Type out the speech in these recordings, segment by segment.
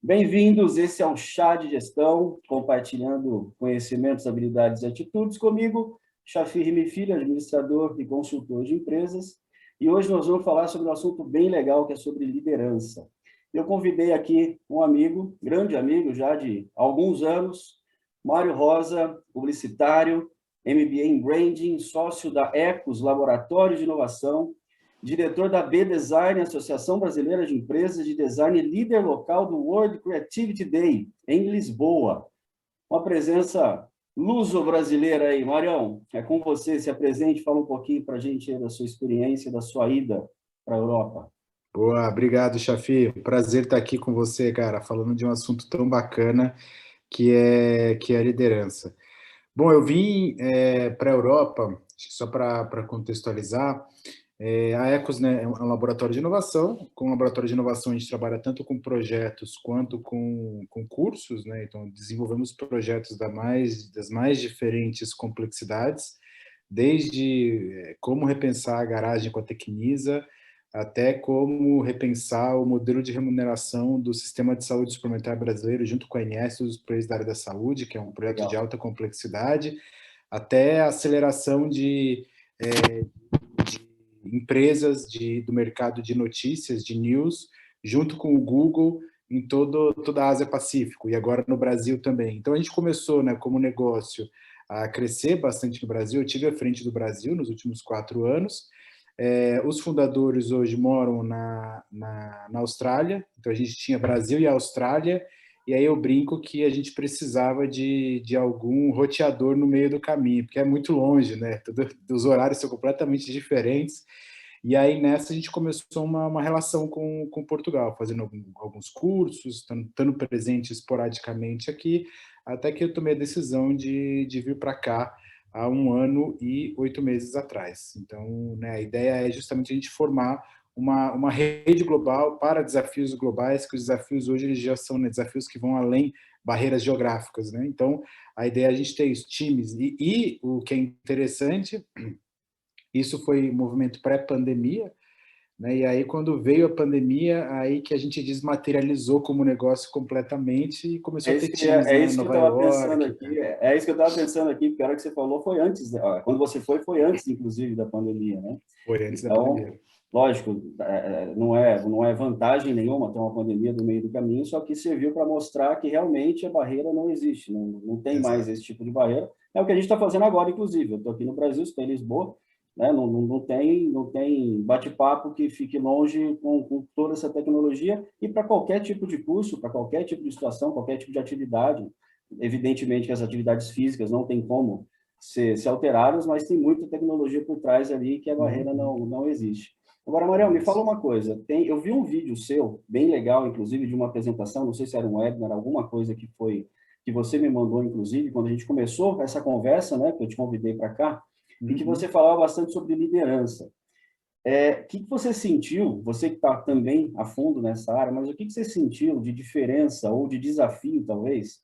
Bem-vindos, esse é o Chá de Gestão, compartilhando conhecimentos, habilidades e atitudes comigo, Chafir Rime Filho, administrador e consultor de empresas, e hoje nós vamos falar sobre um assunto bem legal, que é sobre liderança. Eu convidei aqui um amigo, grande amigo já de alguns anos, Mário Rosa, publicitário, MBA em Branding, sócio da Ecos, Laboratório de Inovação, diretor da B-Design, Associação Brasileira de Empresas de Design, líder local do World Creativity Day, em Lisboa. Uma presença luso-brasileira aí. Marião, é com você, se apresente, fala um pouquinho para a gente da sua experiência, da sua ida para a Europa. Boa, obrigado, Chafi. Prazer estar aqui com você, cara, falando de um assunto tão bacana que é a liderança. Bom, eu vim para a Europa, acho que só para contextualizar, a Ecos, né, é um laboratório de inovação. Com o laboratório de inovação, a gente trabalha tanto com projetos quanto com cursos, né? Então, desenvolvemos projetos das mais diferentes complexidades, desde como repensar a garagem com a Tecnisa, até como repensar o modelo de remuneração do sistema de saúde suplementar brasileiro junto com a ANS, os países da área da saúde, que é um projeto de Legal. alta complexidade, até a aceleração de empresas do mercado de notícias, de news, junto com o Google em toda a Ásia Pacífico e agora no Brasil também. Então a gente começou, né, como negócio a crescer bastante no Brasil. Eu tive à frente do Brasil nos últimos 4 anos. Os fundadores hoje moram na Austrália, então a gente tinha Brasil e Austrália, e aí eu brinco que a gente precisava de algum roteador no meio do caminho, porque é muito longe, né? Os horários são completamente diferentes. E aí nessa a gente começou uma relação com Portugal, fazendo alguns cursos, estando presente esporadicamente aqui, até que eu tomei a decisão de vir para cá há 1 ano e 8 meses atrás. Então, né, a ideia é justamente a gente formar uma rede global para desafios globais, que os desafios hoje eles já são, né, desafios que vão além barreiras geográficas, né? Então, a ideia é a gente ter isso, times. E o que é interessante, isso foi um movimento pré-pandemia, né? E aí, quando veio a pandemia, aí que a gente desmaterializou como negócio completamente e começou a ter times, É né? isso que eu Nova estava pensando York. aqui, é isso que eu estava pensando aqui, porque a hora que você falou foi antes, né? Quando você foi antes, inclusive, da pandemia, né? Foi antes da Então, pandemia. lógico, não é vantagem nenhuma ter uma pandemia no meio do caminho, só que serviu para mostrar que realmente a barreira não existe, não tem mais Exato. esse tipo de barreira. É o que a gente está fazendo agora, inclusive. Eu estou aqui no Brasil, estou em Lisboa, né? Não tem bate-papo que fique longe com toda essa tecnologia e para qualquer tipo de curso, para qualquer tipo de situação, qualquer tipo de atividade. Evidentemente que as atividades físicas não tem como ser alteradas, mas tem muita tecnologia por trás ali que a barreira Uhum. não existe. Agora, Mariel, me fala Isso. uma coisa. Eu vi um vídeo seu, bem legal, inclusive, de uma apresentação, não sei se era um webinar, alguma coisa que você me mandou, inclusive, quando a gente começou essa conversa, né, que eu te convidei para cá, e que você Uhum. falava bastante sobre liderança. O que você sentiu, você que está também a fundo nessa área, mas o que você sentiu de diferença ou de desafio, talvez,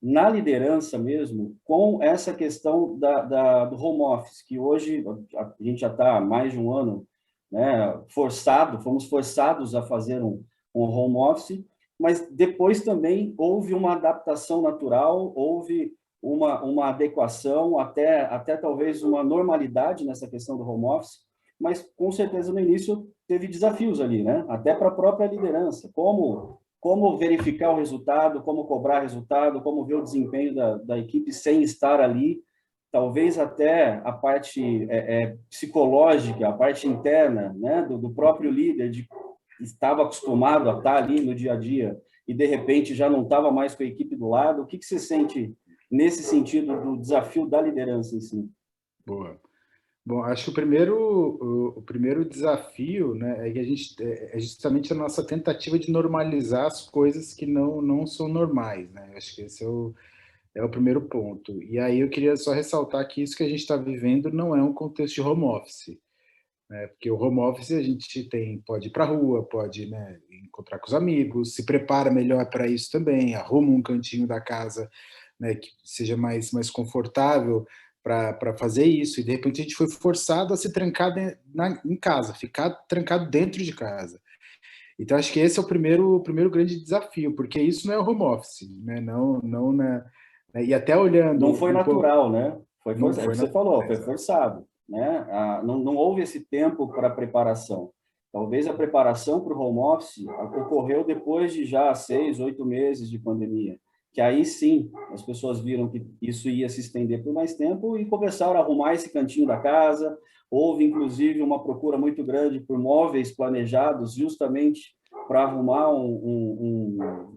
na liderança mesmo, com essa questão do home office, que hoje a gente já está há mais de um ano, né, fomos forçados a fazer um home office, mas depois também houve uma adaptação natural, houve uma adequação, até talvez uma normalidade nessa questão do home office, mas com certeza no início teve desafios ali, né? Até para a própria liderança, como verificar o resultado, como cobrar resultado, como ver o desempenho da equipe sem estar ali, talvez até a parte psicológica, a parte interna, né, do próprio líder, de estava acostumado a estar ali no dia a dia e de repente já não estava mais com a equipe do lado. O que você sente nesse sentido do desafio da liderança em si? Boa. Bom, acho que o primeiro desafio, né, é que é justamente a nossa tentativa de normalizar as coisas que não são normais, né? Acho que esse é o primeiro ponto. E aí eu queria só ressaltar que isso que a gente está vivendo não é um contexto de home office, né? Porque o home office a gente pode ir para a rua, pode, né, encontrar com os amigos, se prepara melhor para isso também, arruma um cantinho da casa, né, que seja mais confortável para fazer isso. E de repente a gente foi forçado a se trancar em casa, ficar trancado dentro de casa. Então, acho que esse é o primeiro grande desafio, porque isso não é o home office, né? E até Não olhando foi um pouco, natural, né? Foi não forçado, é o foi que você na... falou, foi Exato. forçado, né? Não houve esse tempo para preparação. Talvez a preparação para o home office ocorreu depois de já 6, 8 meses de pandemia, que aí sim as pessoas viram que isso ia se estender por mais tempo e começaram a arrumar esse cantinho da casa. Houve, inclusive, uma procura muito grande por móveis planejados justamente para arrumar o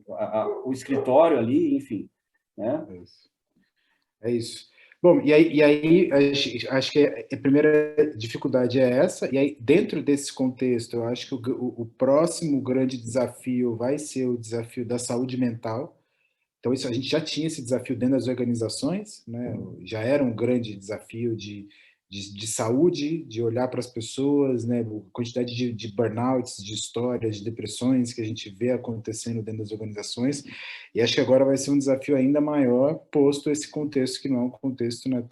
escritório ali, enfim, né? É isso. É isso. Bom, e aí acho que a primeira dificuldade é essa, e aí dentro desse contexto, eu acho que o próximo grande desafio vai ser o desafio da saúde mental. Então, isso a gente já tinha esse desafio dentro das organizações, né? Já era um grande desafio de saúde, de olhar para as pessoas, né? A quantidade de burnouts, de histórias, de depressões que a gente vê acontecendo dentro das organizações. E acho que agora vai ser um desafio ainda maior, posto esse contexto, que não é um contexto, né,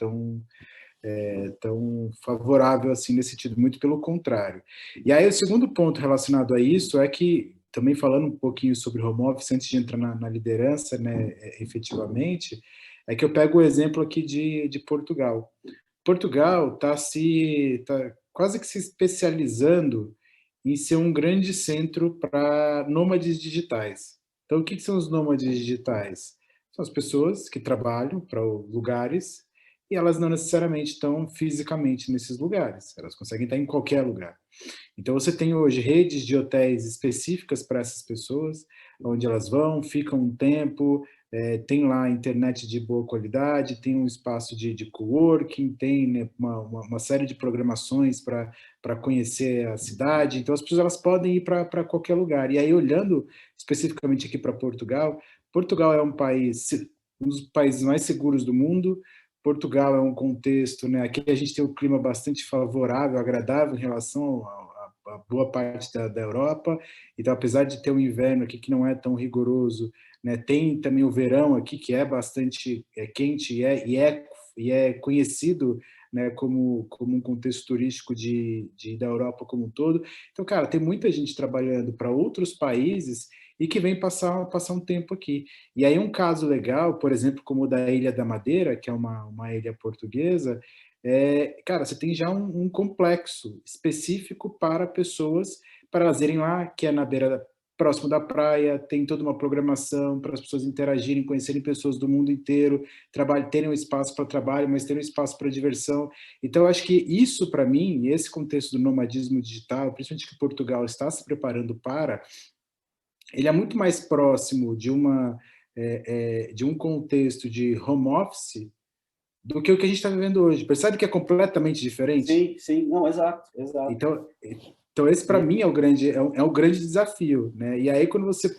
tão favorável assim nesse sentido, muito pelo contrário. E aí o segundo ponto relacionado a isso é que, também falando um pouquinho sobre home office, antes de entrar na liderança, né, efetivamente, é que eu pego o exemplo aqui de Portugal. Portugal tá quase que se especializando em ser um grande centro para nômades digitais. Então, o que são os nômades digitais? São as pessoas que trabalham para lugares e elas não necessariamente estão fisicamente nesses lugares, elas conseguem estar em qualquer lugar. Então, você tem hoje redes de hotéis específicas para essas pessoas, onde elas vão, ficam um tempo, tem lá internet de boa qualidade, tem um espaço de coworking, tem, né, uma série de programações para conhecer a cidade. Então, as pessoas elas podem ir para qualquer lugar. E aí, olhando especificamente aqui para Portugal, Portugal é um país, um dos países mais seguros do mundo. Portugal é um contexto, né? Aqui a gente tem um clima bastante favorável, agradável em relação a boa parte da Europa. Então, apesar de ter um inverno aqui que não é tão rigoroso, né, tem também o verão aqui que é bastante quente e é conhecido, né, como um contexto turístico da Europa como um todo. Então, cara, tem muita gente trabalhando para outros países e que vem passar um tempo aqui. E aí um caso legal, por exemplo, como o da Ilha da Madeira, que é uma ilha portuguesa, cara, você tem já um complexo específico para pessoas, para elas irem lá, que é na beira, próximo da praia, tem toda uma programação para as pessoas interagirem, conhecerem pessoas do mundo inteiro, terem um espaço para trabalho, mas terem um espaço para diversão. Então, eu acho que isso, para mim, esse contexto do nomadismo digital, principalmente que Portugal está se preparando para, ele é muito mais próximo de um contexto de home office do que o que a gente está vivendo hoje. Percebe que é completamente diferente? Sim, sim, não, exato, exato. Então esse para mim é o grande desafio, né? E aí quando você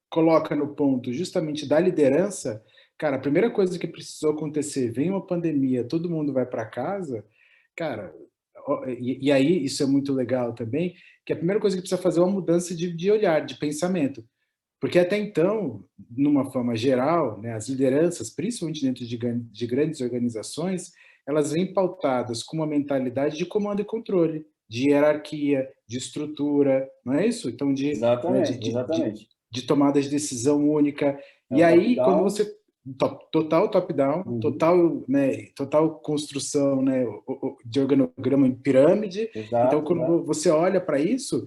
coloca no ponto justamente da liderança, cara, a primeira coisa que precisou acontecer, vem uma pandemia, todo mundo vai para casa, cara, e aí isso é muito legal também, que a primeira coisa que precisa fazer é uma mudança de olhar, de pensamento. Porque até então, numa forma geral, né, as lideranças, principalmente dentro de grandes organizações, elas vêm pautadas com uma mentalidade de comando e controle, de hierarquia, de estrutura, não é isso? Então, né, Exatamente, exatamente. de tomada de decisão única. É E o aí, quando top-down. você total top-down, Uhum. total, né, total construção, né, de organograma em pirâmide. Então, Exato, exato. quando você olha para isso,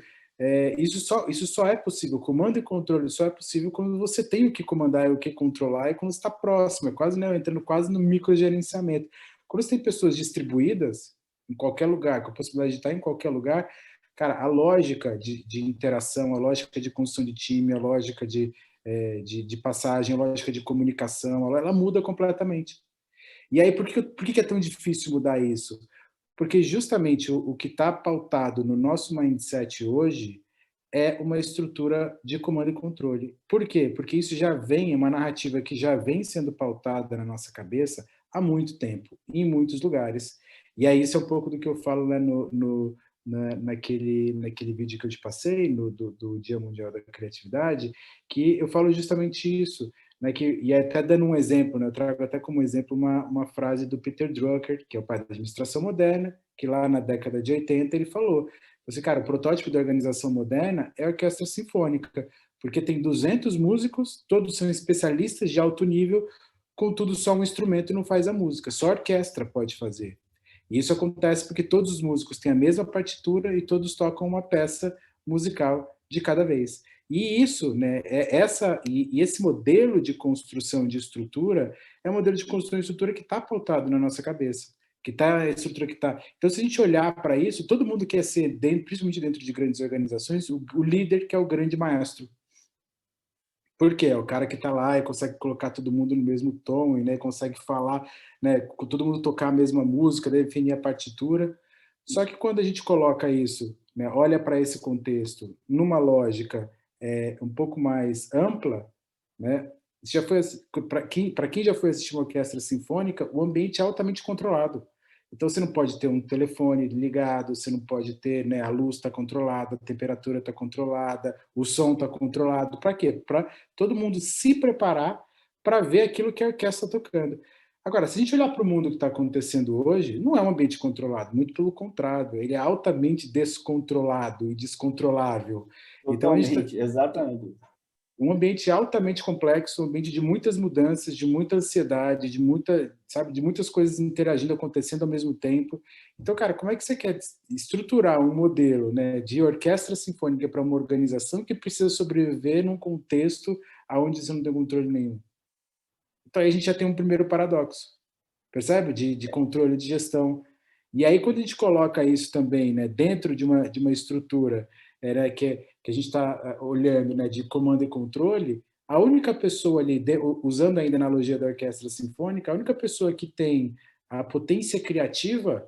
isso só é possível, comando e controle só é possível quando você tem o que comandar e o que controlar e quando está próximo, é quase, né, entrando quase no microgerenciamento. Quando você tem pessoas distribuídas em qualquer lugar, com a possibilidade de estar em qualquer lugar, cara, a lógica de interação, a lógica de construção de time, a lógica de passagem, a lógica de comunicação, ela muda completamente. E aí, por que é tão difícil mudar isso? Porque justamente o que está pautado no nosso mindset hoje é uma estrutura de comando e controle. Por quê? Porque isso já vem, é uma narrativa que já vem sendo pautada na nossa cabeça há muito tempo, em muitos lugares. E aí isso é um pouco do que eu falo, né, naquele vídeo que eu te passei, do Dia Mundial da Criatividade, que eu falo justamente isso, né, e até dando um exemplo, né, eu trago até como exemplo uma frase do Peter Drucker, que é o pai da administração moderna, que lá na década de 80 ele falou, você, cara, o protótipo da organização moderna é a orquestra sinfônica, porque tem 200 músicos, todos são especialistas de alto nível, contudo só um instrumento não faz a música, só a orquestra pode fazer. E isso acontece porque todos os músicos têm a mesma partitura e todos tocam uma peça musical de cada vez. E isso, né, e esse modelo de construção de estrutura é um modelo de construção de estrutura que está pautado na nossa cabeça, que está a estrutura que está. Então, se a gente olhar para isso, todo mundo quer ser, dentro, principalmente dentro de grandes organizações, o líder que é o grande maestro. Por quê? É o cara que está lá e consegue colocar todo mundo no mesmo tom, e, né, consegue falar, né, com todo mundo tocar a mesma música, definir a partitura. Só que quando a gente coloca isso, né, olha para esse contexto numa lógica um pouco mais ampla, né, já foi para quem já foi assistir uma orquestra sinfônica, o ambiente é altamente controlado. Então você não pode ter um telefone ligado, você não pode ter, né, a luz está controlada, a temperatura está controlada, o som está controlado. Para quê? Para todo mundo se preparar para ver aquilo que a orquestra está tocando. Agora, se a gente olhar para o mundo que está acontecendo hoje, não é um ambiente controlado, muito pelo contrário, ele é altamente descontrolado e descontrolável. Então, a gente está Totalmente, exatamente. um ambiente altamente complexo, um ambiente de muitas mudanças, de muita ansiedade, de muita, sabe, de muitas coisas interagindo, acontecendo ao mesmo tempo. Então, cara, como é que você quer estruturar um modelo, né, de orquestra sinfônica para uma organização que precisa sobreviver num contexto onde você não tem controle nenhum? Então, aí a gente já tem um primeiro paradoxo, percebe? De controle de gestão. E aí, quando a gente coloca isso também, né, dentro de uma estrutura né, que a gente está olhando, né, de comando e controle, a única pessoa ali, usando ainda a analogia da orquestra sinfônica, a única pessoa que tem a potência criativa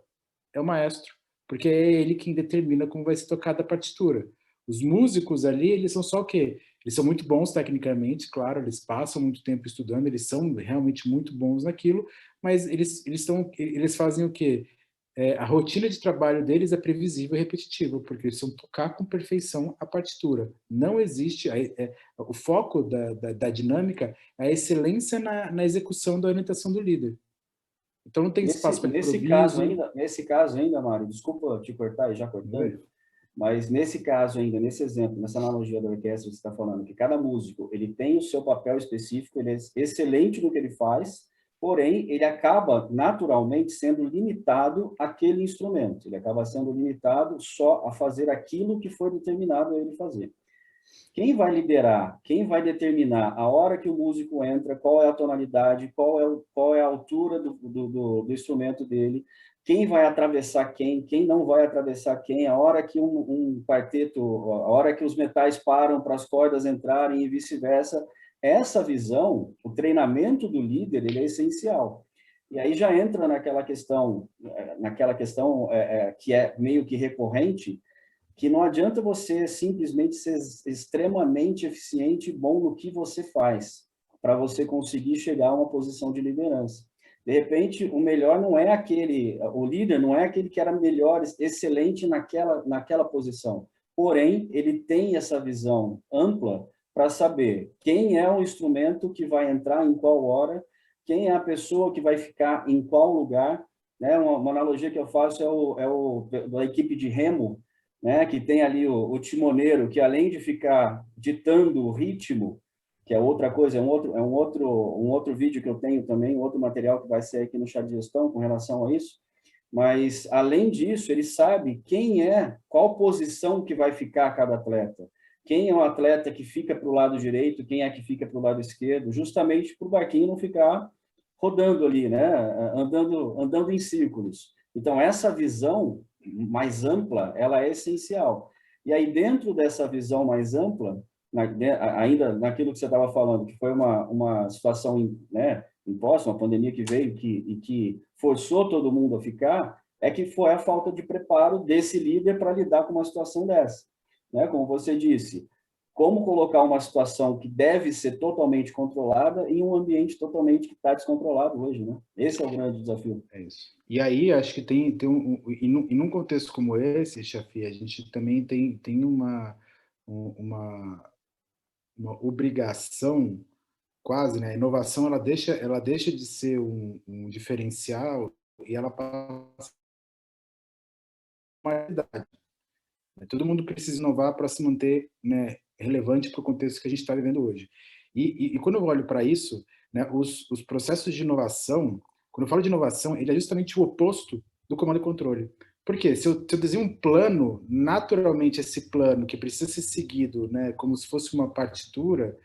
é o maestro, porque é ele quem determina como vai ser tocada a partitura. Os músicos ali, eles são só o quê? Eles são muito bons tecnicamente, claro, eles passam muito tempo estudando, eles são realmente muito bons naquilo, mas eles fazem o quê? A rotina de trabalho deles é previsível e repetitiva, porque eles vão tocar com perfeição a partitura. Não existe, o foco da dinâmica é a excelência na execução da orientação do líder. Então não tem espaço para improviso. Nesse caso ainda, Mário, desculpa te cortar e já cortando, mas nesse caso ainda, nesse exemplo, nessa analogia da orquestra que você está falando, que cada músico ele tem o seu papel específico, ele é excelente no que ele faz, porém ele acaba naturalmente sendo limitado àquele instrumento, ele acaba sendo limitado só a fazer aquilo que foi determinado a ele fazer. Quem vai liderar, quem vai determinar a hora que o músico entra, qual é a tonalidade, qual é a altura do instrumento dele, quem vai atravessar quem não vai atravessar quem, a hora que um quarteto, a hora que os metais param para as cordas entrarem e vice-versa, essa visão, o treinamento do líder, ele é essencial. E aí já entra naquela questão que é meio que recorrente, que não adianta você simplesmente ser extremamente eficiente e bom no que você faz, para você conseguir chegar a uma posição de liderança. De repente, o melhor não é aquele, o líder não é aquele que era melhor, excelente naquela posição. Porém, ele tem essa visão ampla para saber quem é o instrumento que vai entrar em qual hora, quem é a pessoa que vai ficar em qual lugar. Né? Uma analogia que eu faço da equipe de remo, né, que tem ali o timoneiro, que além de ficar ditando o ritmo, que é outra coisa, um outro vídeo que eu tenho também, um outro material que vai ser aqui no Chá de Gestão com relação a isso, mas além disso, ele sabe qual posição que vai ficar cada atleta, quem é o atleta que fica para o lado direito, quem é que fica para o lado esquerdo, justamente para o barquinho não ficar rodando ali, né, andando em círculos. Então, essa visão mais ampla, ela é essencial. E aí, dentro dessa visão mais ampla, ainda naquilo que você estava falando, que foi uma situação, né, imposta, uma pandemia que veio e que forçou todo mundo a ficar, é que foi a falta de preparo desse líder para lidar com uma situação dessa. Né? Como você disse, como colocar uma situação que deve ser totalmente controlada em um ambiente totalmente que está descontrolado hoje, né? Esse é o grande desafio. É isso. E aí, acho que tem e num contexto como esse, Chafi, a gente também tem uma, uma obrigação quase, né? A inovação ela deixa de ser um diferencial e ela passa normalidade. Todo mundo precisa inovar para se manter, né, relevante para o contexto que a gente está vivendo hoje. E quando eu olho para isso, né, os processos de inovação, quando eu falo de inovação, ele é justamente o oposto do comando e controle. Por quê? Se eu desenho um plano, naturalmente esse plano que precisa ser seguido, né, como se fosse uma partitura,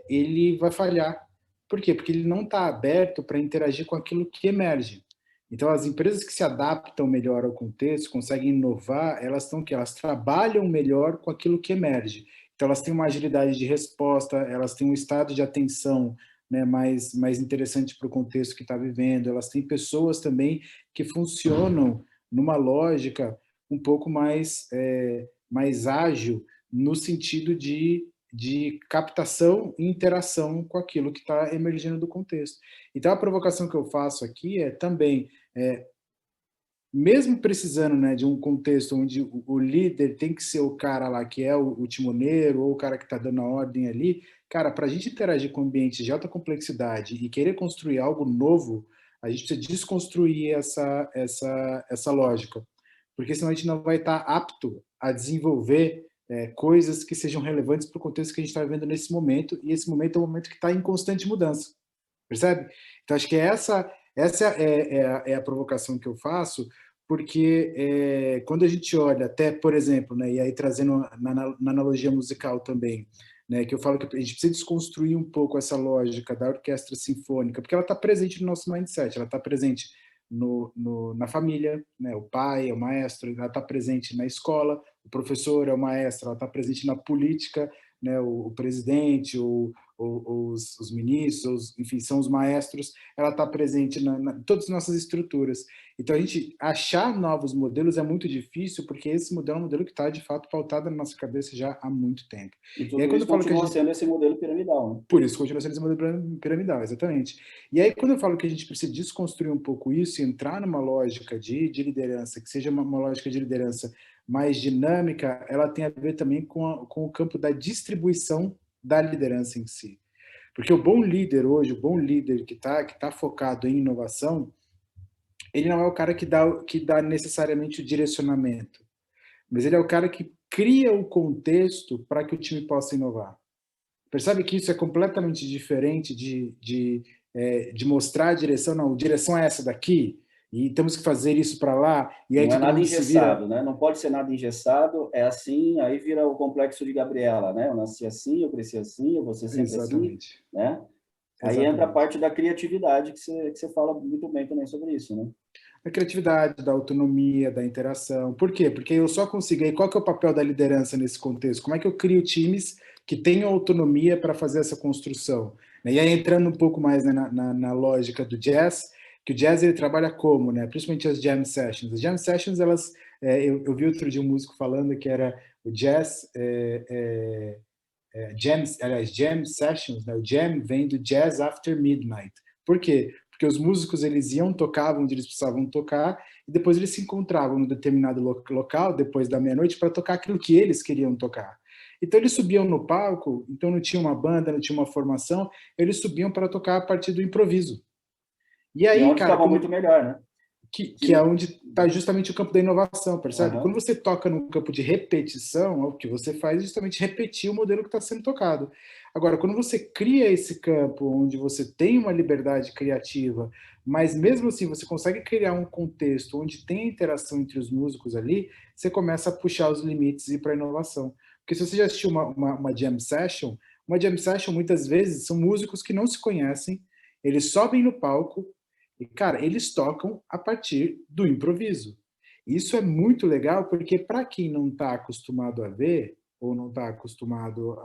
ele vai falhar. Por quê? Porque ele não está aberto para interagir com aquilo que emerge. Então, as empresas que se adaptam melhor ao contexto, conseguem inovar, elas estão que elas trabalham melhor com aquilo que emerge. Então, elas têm uma agilidade de resposta, elas têm um estado de atenção, né, mais interessante para o contexto que está vivendo. Elas têm pessoas também que funcionam numa lógica um pouco mais ágil, no sentido de captação e interação com aquilo que está emergindo do contexto. Então, a provocação que eu faço aqui é também, mesmo precisando, né, de um contexto onde o líder tem que ser o cara lá que é o timoneiro ou o cara que está dando a ordem ali, cara, para a gente interagir com ambientes de alta complexidade e querer construir algo novo, a gente precisa desconstruir essa lógica, porque senão a gente não vai estar apto a desenvolver coisas que sejam relevantes para o contexto que a gente está vivendo nesse momento, e esse momento é um momento que está em constante mudança, percebe? Então, acho que essa é a provocação que eu faço, porque quando a gente olha até, por exemplo, né, e aí trazendo na analogia musical também, né, que eu falo que a gente precisa desconstruir um pouco essa lógica da orquestra sinfônica, porque ela está presente no nosso mindset, ela está presente na família, né, o pai é o maestro, ela está presente na escola, o professor é o maestro, ela está presente na política, né, o presidente, os ministros, enfim, são os maestros, ela está presente em todas as nossas estruturas. Então, a gente achar novos modelos é muito difícil, porque esse modelo é um modelo que está, de fato, pautado na nossa cabeça já há muito tempo. E E aí, tudo quando isso eu falo que a continua gente... sendo esse modelo piramidal, né? Por isso, continua sendo esse modelo piramidal, exatamente. E aí, quando eu falo que a gente precisa desconstruir um pouco isso e entrar numa lógica de liderança, que seja uma lógica de liderança mais dinâmica, ela tem a ver também com o campo da distribuição da liderança em si. Porque o bom líder hoje, o bom líder que tá focado em inovação, ele não é o cara que dá necessariamente o direcionamento, mas ele é o cara que cria o contexto para que o time possa inovar. Percebe que isso é completamente diferente de mostrar a direção, não, a direção é essa daqui, e temos que fazer isso para lá, e aí Não é todo nada mundo se vira. engessado, né? Não pode ser nada engessado, é assim, aí vira o complexo de Gabriela, né? Eu nasci assim, eu cresci assim, eu vou ser sempre assim, Exatamente. né? Aí entra a Exatamente. parte da criatividade, que você fala muito bem também sobre isso, né? Da criatividade, da autonomia, da interação. Por quê? Porque eu só consigo. Aí qual que é o papel da liderança nesse contexto? Como é que eu crio times que tenham autonomia para fazer essa construção? E aí entrando um pouco mais, né, na lógica do jazz, que o jazz ele trabalha como, né? Principalmente as jam sessions. As jam sessions, elas, eu vi outro dia um músico falando que era o jazz, jam sessions, né? O jam vem do jazz after midnight. Por quê? Porque os músicos eles iam tocar onde eles precisavam tocar e depois eles se encontravam num determinado local depois da meia-noite para tocar aquilo que eles queriam tocar. Então eles subiam no palco, então não tinha uma banda, não tinha uma formação, eles subiam para tocar a partir do improviso. E E aí, onde cara, ficava muito quando melhor, né? que é onde está justamente o campo da inovação, percebe? Quando Uhum. você toca no campo de repetição, o que você faz é justamente repetir o modelo que está sendo tocado. Agora, quando você cria esse campo onde você tem uma liberdade criativa, mas mesmo assim você consegue criar um contexto onde tem interação entre os músicos ali, você começa a puxar os limites e ir para a inovação. Porque se você já assistiu uma jam session muitas vezes são músicos que não se conhecem, eles sobem no palco, e, cara, eles tocam a partir do improviso. Isso é muito legal, porque para quem não está acostumado a ver, ou não está acostumado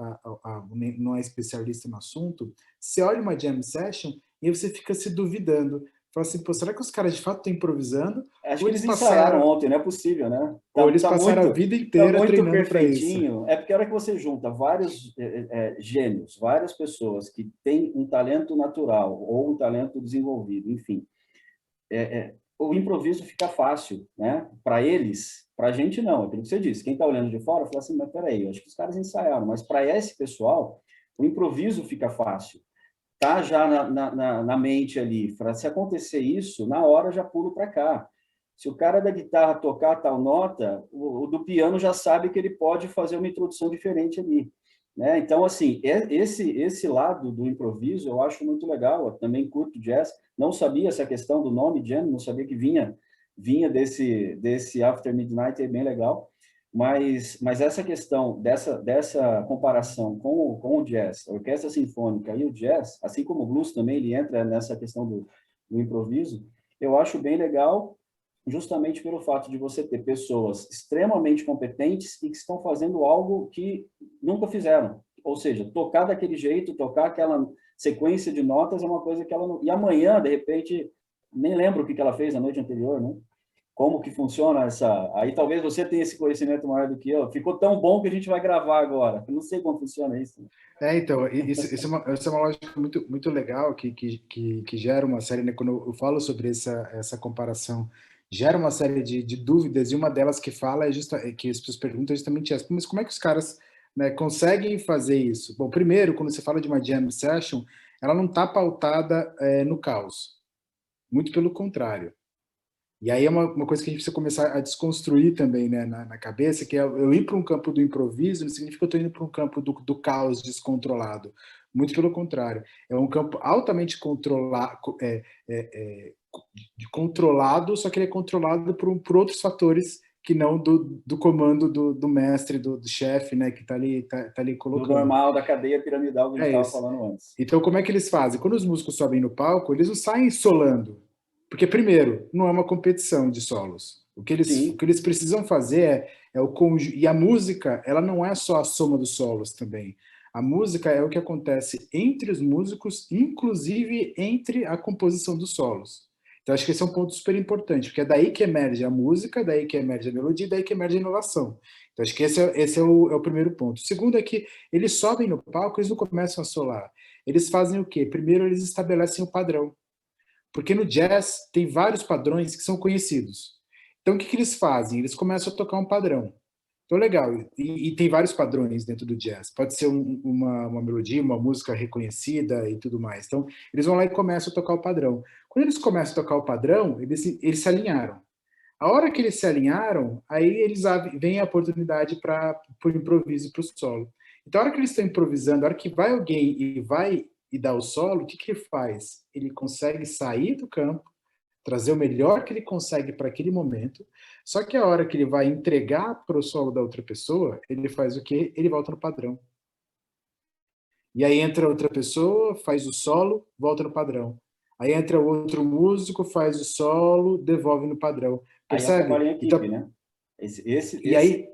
não é especialista no assunto, você olha uma jam session e você fica se duvidando. Fala assim, pô, será que os caras de fato estão improvisando? Acho Ou que eles eles ensaiaram passaram, ontem, não é possível, né? ou Tá, eles tá passaram a muito, vida tá inteira muito treinando para isso? perfeitinho. É porque a hora que você junta vários gênios, várias pessoas que têm um talento natural ou um talento desenvolvido, enfim, o improviso fica fácil, né? Para eles, para a gente não, é aquilo que você disse. Quem está olhando de fora fala assim, mas peraí, eu acho que os caras ensaiaram, mas para esse pessoal, o improviso fica fácil. Tá já na mente ali, para se acontecer isso, na hora já pulo para cá. Se o cara da guitarra tocar tal nota, o do piano já sabe que ele pode fazer uma introdução diferente ali, né? Então, assim, esse lado do improviso eu acho muito legal. Eu também curto jazz. Não sabia essa questão do nome jam, não sabia que vinha desse After Midnight, é bem legal. Mas essa questão dessa comparação com o jazz, a orquestra sinfônica e o jazz, assim como o blues também, ele entra nessa questão do improviso, eu acho bem legal, justamente pelo fato de você ter pessoas extremamente competentes e que estão fazendo algo que nunca fizeram. Ou seja, tocar daquele jeito, tocar aquela sequência de notas é uma coisa que ela não... E amanhã, de repente, nem lembro o que ela fez na noite anterior, né? Como que funciona essa... Aí talvez você tenha esse conhecimento maior do que eu. Ficou tão bom que a gente vai gravar agora. Eu não sei como funciona isso. Então, isso é uma lógica muito, muito legal que gera uma série, né? Quando eu falo sobre essa comparação, gera uma série de dúvidas, e uma delas que fala que as pessoas perguntam justamente essa, mas como é que os caras, né, conseguem fazer isso? Bom, primeiro, quando você fala de uma jam session, ela não está pautada no caos, muito pelo contrário. E aí é uma coisa que a gente precisa começar a desconstruir também, né, na cabeça, que é eu ir para um campo do improviso não significa que eu estou indo para um campo do caos descontrolado. Muito pelo contrário. É um campo altamente controlado, só que ele é controlado por outros fatores que não do comando do mestre, do chefe, né, que está ali Do colocando. normal, da cadeia piramidal que a gente É estava isso. falando antes. Então, como é que eles fazem? Quando os músicos sobem no palco, eles não saem solando. Porque, primeiro, não é uma competição de solos. O Sim, que eles precisam fazer é o conjunto. E a música, ela não é só a soma dos solos também. A música é o que acontece entre os músicos, inclusive entre a composição dos solos. Então, acho que esse é um ponto super importante, porque é daí que emerge a música, daí que emerge a melodia, daí que emerge a inovação. Então, acho que esse é o primeiro ponto. O segundo é que eles sobem no palco, eles não começam a solar. Eles fazem o quê? Primeiro, eles estabelecem o padrão. Porque no jazz tem vários padrões que são conhecidos. Então, o que eles fazem? Eles começam a tocar um padrão. Então, legal. E tem vários padrões dentro do jazz. Pode ser uma melodia, uma música reconhecida e tudo mais. Então, eles vão lá e começam a tocar o padrão. Quando eles começam a tocar o padrão, eles se alinharam. A hora que eles se alinharam, aí eles vem a oportunidade para o improviso e para o solo. Então, a hora que eles estão improvisando, a hora que vai alguém e vai e dá o solo, o que ele faz? Ele consegue sair do campo, trazer o melhor que ele consegue para aquele momento, só que a hora que ele vai entregar para o solo da outra pessoa, ele faz o quê? Ele volta no padrão. E aí entra outra pessoa, faz o solo, volta no padrão. Aí entra outro músico, faz o solo, devolve no padrão. aí é o trabalho Percebe? em equipe, Então, né? Esse, esse, e esse, aí,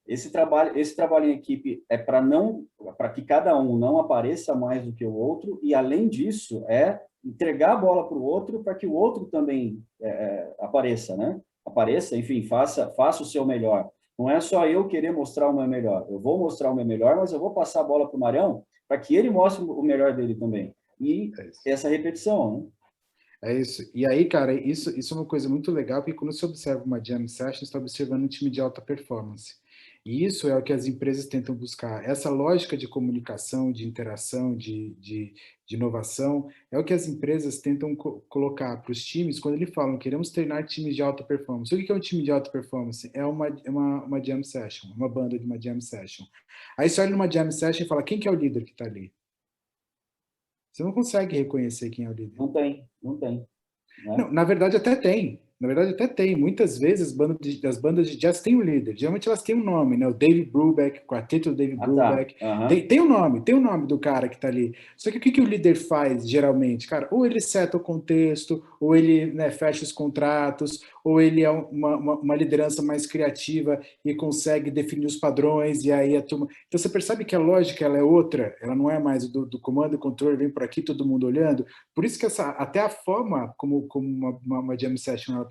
esse trabalho em equipe é para que cada um não apareça mais do que o outro, e além disso é entregar a bola para o outro para que o outro também apareça, né? Apareça, enfim, faça o seu melhor. Não é só eu querer mostrar o meu melhor. Eu vou mostrar o meu melhor, mas eu vou passar a bola para o Marião para que ele mostre o melhor dele também. E é isso. essa repetição, né? É isso. E aí, cara, isso é uma coisa muito legal, porque quando você observa uma jam session, você está observando um time de alta performance. E isso é o que as empresas tentam buscar. Essa lógica de comunicação, de interação, de inovação, é o que as empresas tentam colocar para os times quando eles falam, queremos treinar times de alta performance. O que é um time de alta performance? É uma jam session, uma banda de uma jam session. Aí você olha numa jam session e fala, quem que é o líder que está ali? Você não consegue reconhecer quem é o líder. Não tem, não tem, né? Não, na verdade até tem. Na verdade até tem. Muitas vezes as bandas de jazz têm um líder. Geralmente elas têm um nome, né? O David Brubeck, o quarteto do David Ah, tá. Brubeck. Aham. Tem um nome do cara que está ali. Só que o que o líder faz geralmente? Cara, ou ele seta o contexto, ou ele, né, fecha os contratos, ou ele é uma liderança mais criativa e consegue definir os padrões, e aí a turma... Então você percebe que a lógica ela é outra, ela não é mais do comando e controle, vem por aqui todo mundo olhando. Por isso que até a forma como uma jam session,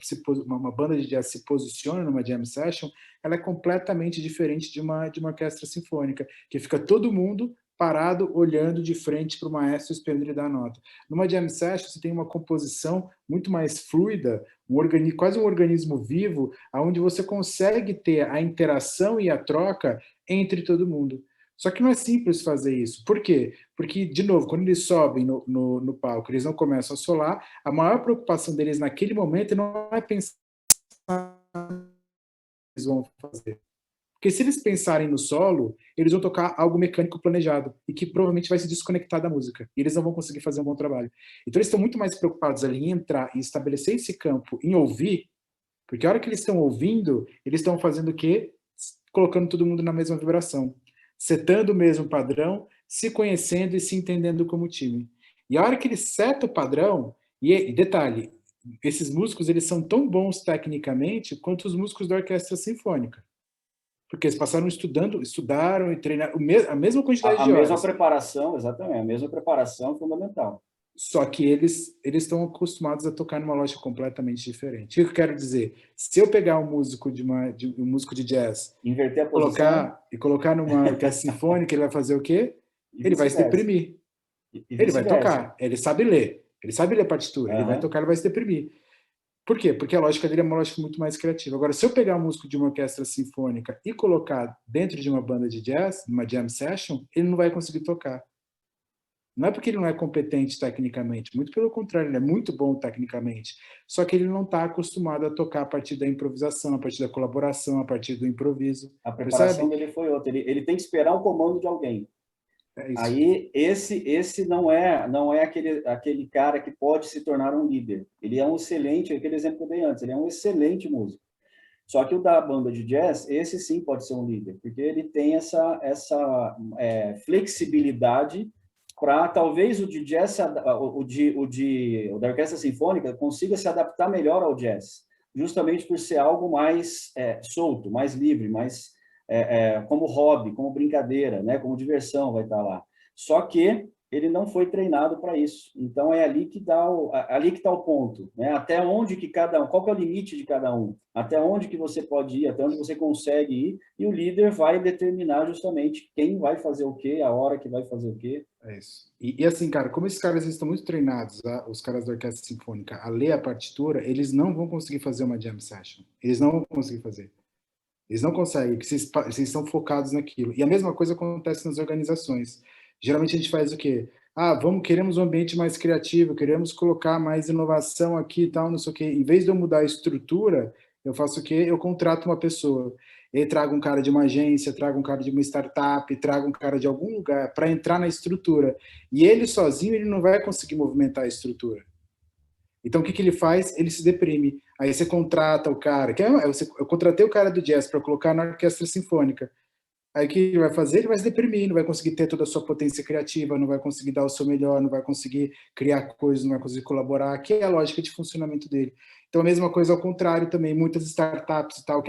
uma banda de jazz se posiciona numa jam session, ela é completamente diferente de uma orquestra sinfônica, que fica todo mundo parado, olhando de frente para o maestro, esperando ele dar a nota. Numa jam session, você tem uma composição muito mais fluida, quase um organismo vivo, onde você consegue ter a interação e a troca entre todo mundo. Só que não é simples fazer isso. Por quê? Porque, de novo, quando eles sobem no palco, eles não começam a solar, a maior preocupação deles naquele momento não é pensar eles vão fazer. Porque se eles pensarem no solo, eles vão tocar algo mecânico planejado e que provavelmente vai se desconectar da música. E eles não vão conseguir fazer um bom trabalho. Então eles estão muito mais preocupados ali em entrar, em estabelecer esse campo, em ouvir, porque a hora que eles estão ouvindo, eles estão fazendo o quê? Colocando todo mundo na mesma vibração, setando o mesmo padrão, se conhecendo e se entendendo como time. E a hora que eles setam o padrão, e detalhe, esses músicos eles são tão bons tecnicamente quanto os músicos da orquestra sinfônica. Porque eles passaram estudaram e treinaram a mesma quantidade de horas. A mesma preparação, exatamente, a mesma preparação é fundamental. Só que eles estão acostumados a tocar numa lógica completamente diferente. O que eu quero dizer? Se eu pegar um músico um músico de jazz, inverter a posição e colocar numa orquestra sinfônica, ele vai fazer o quê? Ele vai se deprimir. Ele vai tocar, ele sabe ler a partitura, ele vai tocar, ele vai se deprimir. Por quê? Porque a lógica dele é uma lógica muito mais criativa. Agora, se eu pegar um músico de uma orquestra sinfônica e colocar dentro de uma banda de jazz, numa jam session, ele não vai conseguir tocar. Não é porque ele não é competente tecnicamente, muito pelo contrário, ele é muito bom tecnicamente. Só que ele não está acostumado a tocar a partir da improvisação, a partir da colaboração, a partir do improviso. A preparação dele foi outra. Ele tem que esperar o comando de alguém. Aí esse não é aquele cara que pode se tornar um líder. Ele é um excelente, aquele exemplo que eu dei antes, ele é um excelente músico. Só que o da banda de jazz, esse sim pode ser um líder, porque ele tem essa flexibilidade para talvez o de jazz, o da orquestra sinfônica consiga se adaptar melhor ao jazz, justamente por ser algo mais solto, mais livre, mais como hobby, como brincadeira, né? Como diversão vai estar lá. Só que ele não foi treinado para isso. Então é ali que está o ponto, né? Até onde que cada um, qual que é o limite de cada um? Até onde que você pode ir? Até onde você consegue ir? E o líder vai determinar justamente quem vai fazer o quê, a hora que vai fazer o quê. É isso. E assim, cara, como esses caras estão muito treinados, os caras da orquestra sinfônica, a ler a partitura, eles não vão conseguir fazer uma jam session. Eles não vão conseguir fazer. Eles não conseguem, porque vocês estão focados naquilo. E a mesma coisa acontece nas organizações. Geralmente a gente faz o quê? Queremos um ambiente mais criativo, queremos colocar mais inovação aqui e tal, não sei o quê. Em vez de eu mudar a estrutura, eu faço o quê? Eu contrato uma pessoa. Eu trago um cara de uma agência, trago um cara de uma startup, trago um cara de algum lugar para entrar na estrutura. E ele sozinho, ele não vai conseguir movimentar a estrutura. Então, o que ele faz? Ele se deprime. Aí você contrata o cara. Eu contratei o cara do jazz para colocar na orquestra sinfônica. Aí o que ele vai fazer? Ele vai se deprimir, não vai conseguir ter toda a sua potência criativa, não vai conseguir dar o seu melhor, não vai conseguir criar coisas, não vai conseguir colaborar, que é a lógica de funcionamento dele. Então, a mesma coisa ao contrário também. Muitas startups e tal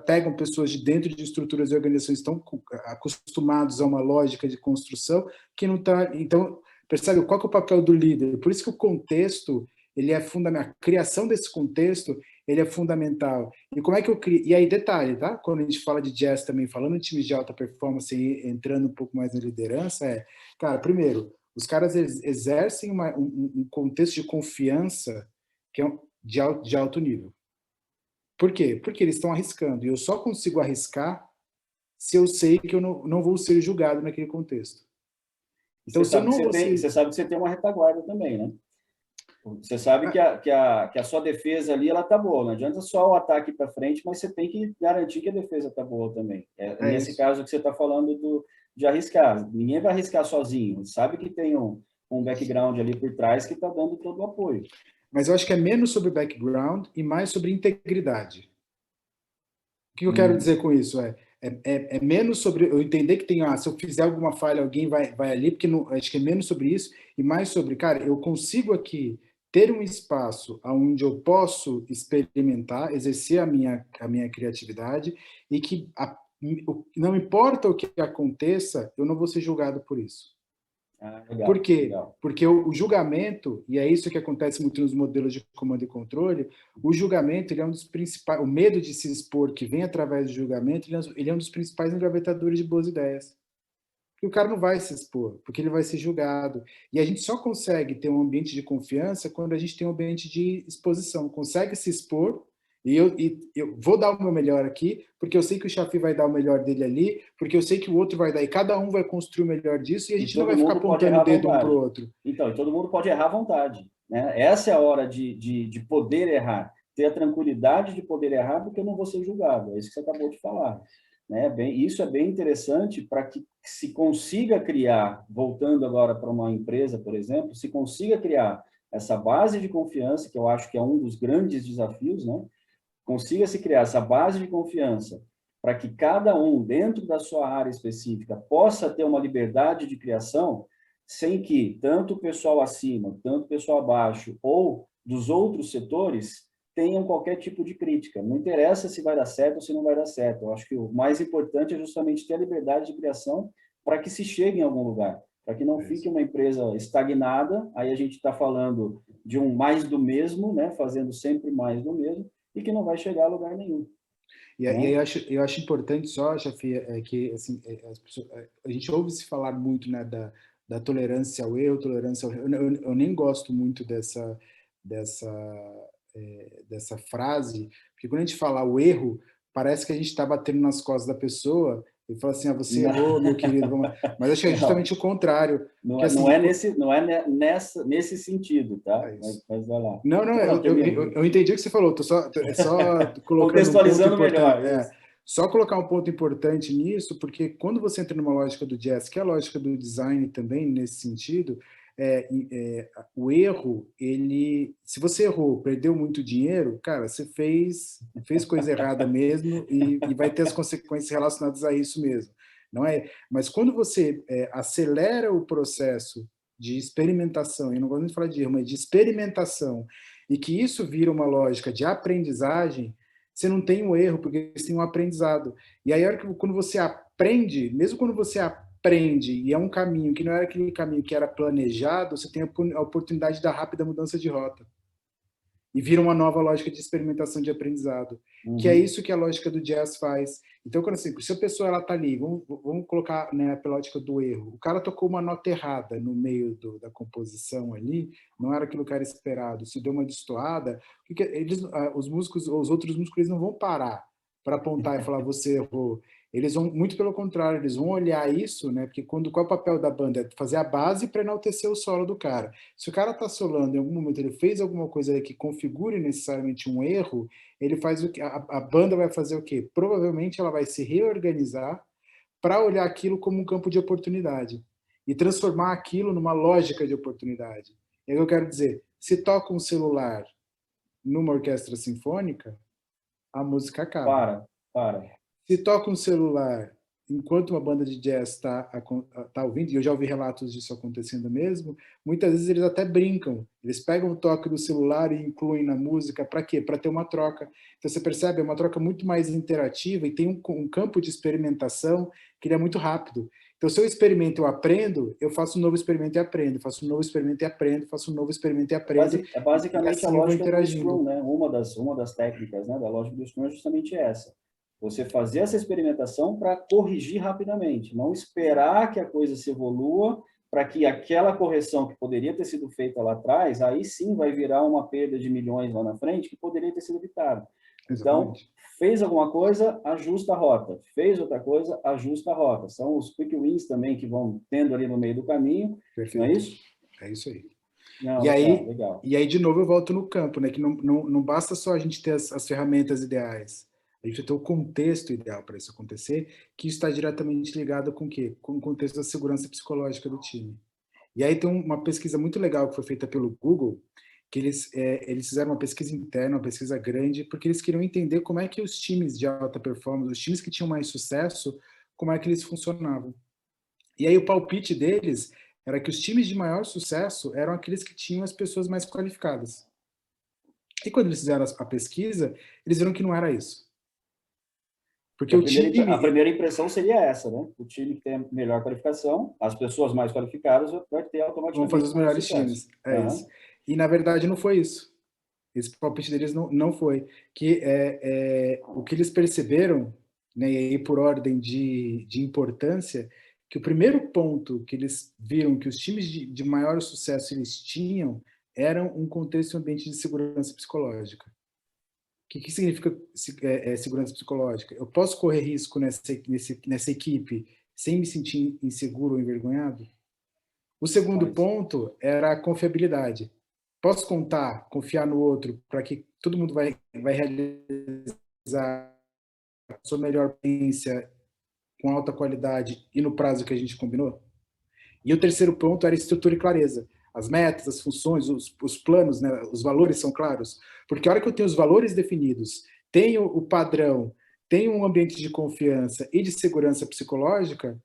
pegam pessoas de dentro de estruturas e organizações que estão acostumados a uma lógica de construção que não está... Então, percebe qual que é o papel do líder? Por isso que o contexto, ele é fundamental. A criação desse contexto, ele é fundamental. E como é que eu crio? E aí, detalhe, tá? Quando a gente fala de jazz também, falando de times de alta performance e entrando um pouco mais na liderança, cara, primeiro, os caras exercem um contexto de confiança que é de alto nível. Por quê? Porque eles estão arriscando. E eu só consigo arriscar se eu sei que eu não vou ser julgado naquele contexto. Então, você sabe que você tem uma retaguarda também, né? Você sabe que a sua defesa ali, ela tá boa. Não adianta só o ataque para frente, mas você tem que garantir que a defesa tá boa também. Nesse caso que você está falando de arriscar. Ninguém vai arriscar sozinho. Sabe que tem um background ali por trás que está dando todo o apoio. Mas eu acho que é menos sobre background e mais sobre integridade. O que eu quero dizer com isso? É menos sobre eu entender que tem, se eu fizer alguma falha, alguém vai ali, porque acho que é menos sobre isso e mais sobre, cara, eu consigo aqui ter um espaço onde eu posso experimentar, exercer a minha criatividade e que não importa o que aconteça, eu não vou ser julgado por isso. Legal, por quê? Legal. Porque o julgamento, e é isso que acontece muito nos modelos de comando e controle, o julgamento ele é um dos principais, o medo de se expor que vem através do julgamento, ele é um dos principais engavetadores de boas ideias. Porque o cara não vai se expor, porque ele vai ser julgado. E a gente só consegue ter um ambiente de confiança quando a gente tem um ambiente de exposição. Consegue se expor, e eu vou dar o meu melhor aqui, porque eu sei que o Chafi vai dar o melhor dele ali, porque eu sei que o outro vai dar, e cada um vai construir o melhor disso, e a gente não vai ficar apontando o dedo um para o outro. Então, e todo mundo pode errar à vontade. Né? Essa é a hora de poder errar. ter a tranquilidade de poder errar, porque eu não vou ser julgado. É isso que você acabou de falar. Né? Isso é bem interessante para que se consiga criar, voltando agora para uma empresa, por exemplo, se consiga criar essa base de confiança, que eu acho que é um dos grandes desafios, né? Consiga se criar essa base de confiança para que cada um, dentro da sua área específica, possa ter uma liberdade de criação, sem que tanto o pessoal acima, tanto o pessoal abaixo, ou dos outros setores, tenham qualquer tipo de crítica. Não interessa se vai dar certo ou se não vai dar certo. Eu acho que o mais importante é justamente ter a liberdade de criação para que se chegue em algum lugar, para que não fique uma empresa estagnada. Aí a gente está falando de um mais do mesmo, né? Fazendo sempre mais do mesmo, e que não vai chegar a lugar nenhum. E aí eu acho importante só, Chafi, que assim, a gente ouve se falar muito, né, da tolerância ao erro, tolerância ao erro. Eu nem gosto muito dessa, dessa frase, porque quando a gente fala o erro, parece que a gente está batendo nas costas da pessoa e fala assim, você errou, meu querido. Vamos... Mas acho que é justamente o contrário. Não, assim, não é nesse sentido, tá? Mas vai lá. Não, eu entendi o que você falou, só colocando um ponto contextualizando importante. melhor. Só colocar um ponto importante nisso, porque quando você entra numa lógica do jazz, que é a lógica do design também, nesse sentido, o erro, se você errou, perdeu muito dinheiro, cara, você fez coisa errada mesmo e vai ter as consequências relacionadas a isso mesmo. Não é? Mas quando você acelera o processo de experimentação, e não gosto de falar de erro, mas de experimentação, e que isso vira uma lógica de aprendizagem, você não tem um erro, porque você tem um aprendizado. E aí, quando você aprende, mesmo quando você aprende, e é um caminho que não era aquele caminho que era planejado, você tem a oportunidade da rápida mudança de rota. E vira uma nova lógica de experimentação de aprendizado, que é isso que a lógica do jazz faz. Então, quando assim, se a pessoa ela tá ali, vamos colocar, né, pela lógica do erro, o cara tocou uma nota errada no meio da composição ali, não era aquilo que era esperado, se deu uma destoada, os músicos, os outros músicos, eles não vão parar para apontar e falar você errou. Eles vão, muito pelo contrário, eles vão olhar isso, né? Porque qual é o papel da banda? É fazer a base para enaltecer o solo do cara. Se o cara está solando, em algum momento ele fez alguma coisa que configure necessariamente um erro, ele faz o que? A banda vai fazer o quê? Provavelmente ela vai se reorganizar para olhar aquilo como um campo de oportunidade e transformar aquilo numa lógica de oportunidade. É o que eu quero dizer. Se toca um celular numa orquestra sinfônica, a música acaba. Para. Se toca um celular enquanto uma banda de jazz está ouvindo, e eu já ouvi relatos disso acontecendo mesmo, muitas vezes eles até brincam. Eles pegam o toque do celular e incluem na música. Para quê? Para ter uma troca. Então, você percebe, é uma troca muito mais interativa e tem um campo de experimentação que ele é muito rápido. Então, se eu experimento, eu aprendo, eu faço um novo experimento e aprendo, faço um novo experimento e aprendo, faço um novo experimento e aprendo. É basicamente e assim a lógica do interagindo. Scrum, né? Uma das técnicas, né, da lógica do Scrum é justamente essa. Você fazer essa experimentação para corrigir rapidamente, não esperar que a coisa se evolua para que aquela correção que poderia ter sido feita lá atrás, aí sim vai virar uma perda de milhões lá na frente que poderia ter sido evitada. Então, fez alguma coisa, ajusta a rota. Fez outra coisa, ajusta a rota. São os quick wins também que vão tendo ali no meio do caminho. Perfeito. Não é isso? É isso aí. Não, legal. E aí, de novo, eu volto no campo, né? Que não basta só a gente ter as ferramentas ideais. A gente tem o contexto ideal para isso acontecer, que está diretamente ligado com o quê? Com o contexto da segurança psicológica do time. E aí tem uma pesquisa muito legal que foi feita pelo Google, que eles fizeram uma pesquisa interna, uma pesquisa grande, porque eles queriam entender como é que os times de alta performance, os times que tinham mais sucesso, como é que eles funcionavam. E aí o palpite deles era que os times de maior sucesso eram aqueles que tinham as pessoas mais qualificadas. E quando eles fizeram a pesquisa, eles viram que não era isso. Porque a primeira impressão seria essa, né? O time que tem a melhor qualificação, as pessoas mais qualificadas vai ter automaticamente. Vão fazer os melhores times. Isso. E na verdade não foi isso. Esse palpite deles não foi. Que o que eles perceberam, né, e aí por ordem de importância, que o primeiro ponto que eles viram que os times de maior sucesso eles tinham eram um contexto e um ambiente de segurança psicológica. O que significa segurança psicológica? Eu posso correr risco nessa equipe sem me sentir inseguro ou envergonhado? O segundo ponto era a confiabilidade. Posso contar, confiar no outro, para que todo mundo vai realizar a sua melhor experiência com alta qualidade e no prazo que a gente combinou? E o terceiro ponto era estrutura e clareza. As metas, as funções, os planos, né, os valores são claros. Porque a hora que eu tenho os valores definidos, tenho o padrão, tenho um ambiente de confiança e de segurança psicológica,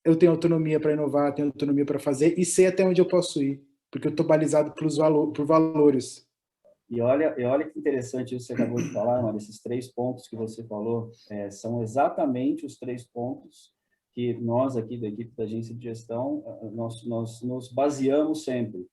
eu tenho autonomia para inovar, tenho autonomia para fazer e sei até onde eu posso ir, porque eu estou balizado por valores. E olha que interessante isso que você acabou de falar, mano. Esses 3 pontos que você falou são exatamente os 3 pontos que nós aqui da equipe da agência de gestão, nós nos baseamos sempre,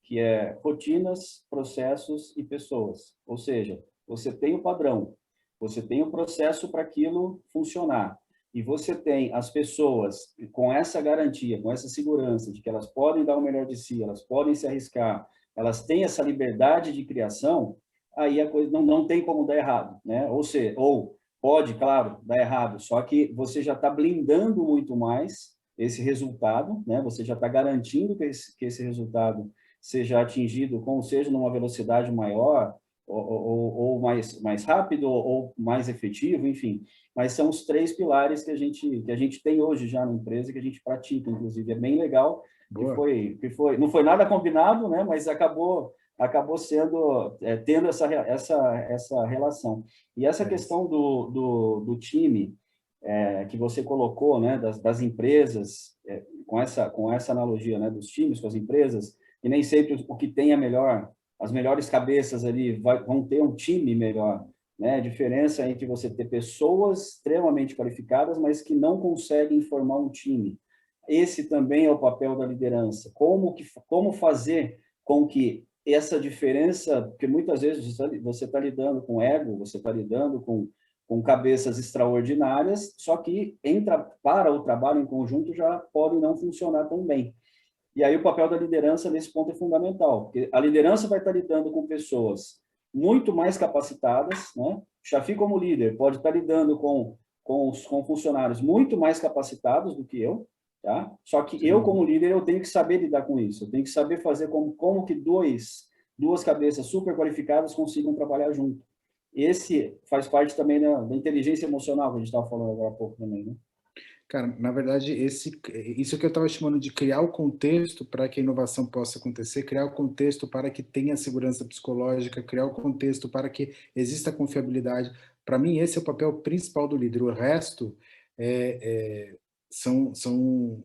que é rotinas, processos e pessoas. Ou seja, você tem o padrão, você tem o processo para aquilo funcionar, e você tem as pessoas com essa garantia, com essa segurança de que elas podem dar o melhor de si, elas podem se arriscar, elas têm essa liberdade de criação, aí a coisa não tem como dar errado, né? Ou pode, claro, dar errado, só que você já está blindando muito mais esse resultado, né? Você já está garantindo que esse resultado seja atingido, como seja numa velocidade maior, ou mais rápido, ou mais efetivo, enfim. Mas são os 3 pilares que a gente tem hoje já na empresa, que a gente pratica, inclusive. É bem legal, Boa. não foi nada combinado, né? Mas acabou sendo, tendo essa relação. E essa questão do time, que você colocou, né, das empresas, com essa analogia, né, dos times com as empresas, e nem sempre o que tem as melhores cabeças ali vão ter um time melhor, né? A diferença entre você ter pessoas extremamente qualificadas, mas que não conseguem formar um time. Esse também é o papel da liderança. Como fazer com que essa diferença, porque muitas vezes você está lidando com ego, você está lidando com cabeças extraordinárias, só que para o trabalho em conjunto já podem não funcionar tão bem. E aí o papel da liderança nesse ponto é fundamental, porque a liderança vai estar lidando com pessoas muito mais capacitadas, né? O Chafi, como líder, pode estar lidando com funcionários muito mais capacitados do que eu, tá? Só que eu, Sim. como líder, eu tenho que saber lidar com isso, eu tenho que saber fazer como que duas cabeças super qualificadas consigam trabalhar junto. Esse faz parte também da inteligência emocional que a gente estava falando agora há pouco também, né? Cara, na verdade, isso que eu estava chamando de criar o contexto para que a inovação possa acontecer, criar o contexto para que tenha segurança psicológica, criar o contexto para que exista confiabilidade. Para mim, esse é o papel principal do líder. O resto são, são,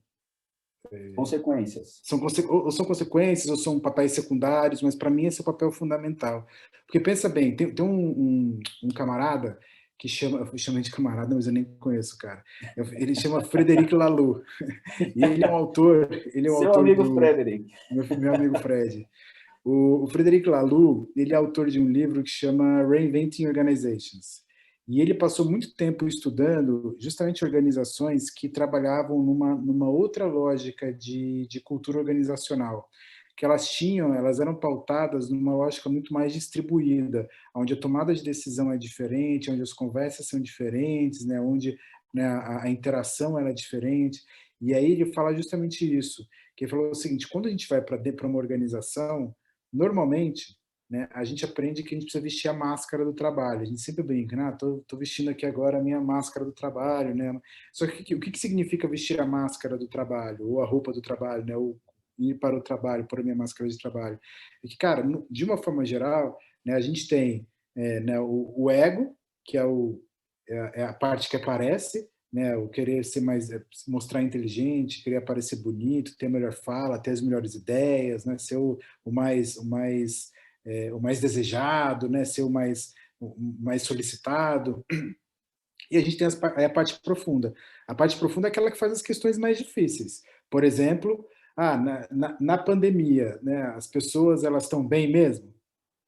Consequências. ou são consequências, ou são papéis secundários, mas para mim esse é o papel fundamental. Porque pensa bem, tem um camarada que chama de camarada, mas eu nem conheço o cara. Ele chama Frederic Laloux. E ele é um Seu autor amigo do Frederic. meu amigo Fred. O Frederic Laloux, ele é autor de um livro que chama Reinventing Organizations. E ele passou muito tempo estudando justamente organizações que trabalhavam numa outra lógica de cultura organizacional, que elas eram pautadas numa lógica muito mais distribuída, onde a tomada de decisão é diferente, onde as conversas são diferentes, né, onde, né, a interação era diferente. E aí ele fala justamente isso, que ele falou o seguinte: quando a gente vai para uma organização, normalmente, né, a gente aprende que a gente precisa vestir a máscara do trabalho. A gente sempre brinca, né? Tô vestindo aqui agora a minha máscara do trabalho, né? Só que o que significa vestir a máscara do trabalho ou a roupa do trabalho, né? Ou ir para o trabalho, pôr a minha máscara de trabalho? É que, cara, de uma forma geral, né, a gente tem né, o ego, que é a parte que aparece, né, o querer ser mais, mostrar inteligente, querer aparecer bonito, ter a melhor fala, ter as melhores ideias, né, ser o mais desejado, né, ser o mais solicitado. E a gente tem a parte profunda. A parte profunda é aquela que faz as questões mais difíceis. Por exemplo, na pandemia, né, as pessoas elas estão bem mesmo?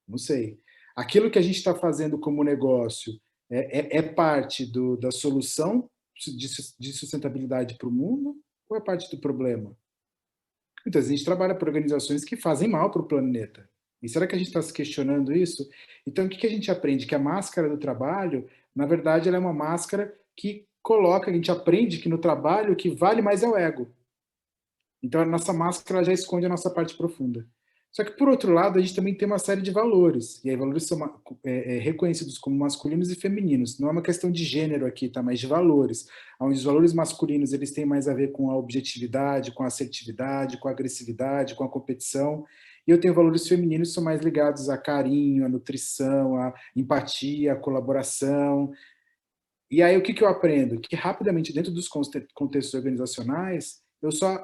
Não sei. Aquilo que a gente está fazendo como negócio é parte da solução de sustentabilidade para o mundo ou é parte do problema? Então, a gente trabalha para organizações que fazem mal para o planeta. E será que a gente está se questionando isso? Então, o que a gente aprende? Que a máscara do trabalho, na verdade, ela é uma máscara que coloca, a gente aprende que no trabalho o que vale mais é o ego. Então, a nossa máscara já esconde a nossa parte profunda. Só que, por outro lado, a gente também tem uma série de valores, e aí valores são reconhecidos como masculinos e femininos. Não é uma questão de gênero aqui, tá? Mas de valores, onde os valores masculinos eles têm mais a ver com a objetividade, com a assertividade, com a agressividade, com a competição, e eu tenho valores femininos que são mais ligados a carinho, a nutrição, a empatia, a colaboração. E aí o que eu aprendo? Que rapidamente, dentro dos contextos organizacionais, eu só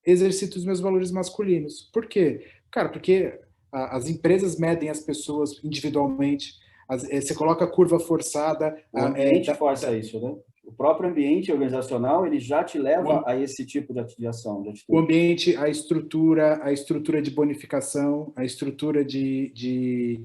exercito os meus valores masculinos. Por quê? Cara, porque as empresas medem as pessoas individualmente, você coloca a curva forçada. O ambiente força isso, né? O próprio ambiente organizacional, ele já te leva a esse tipo de ação, de O atitude. ambiente, a estrutura de bonificação, a estrutura de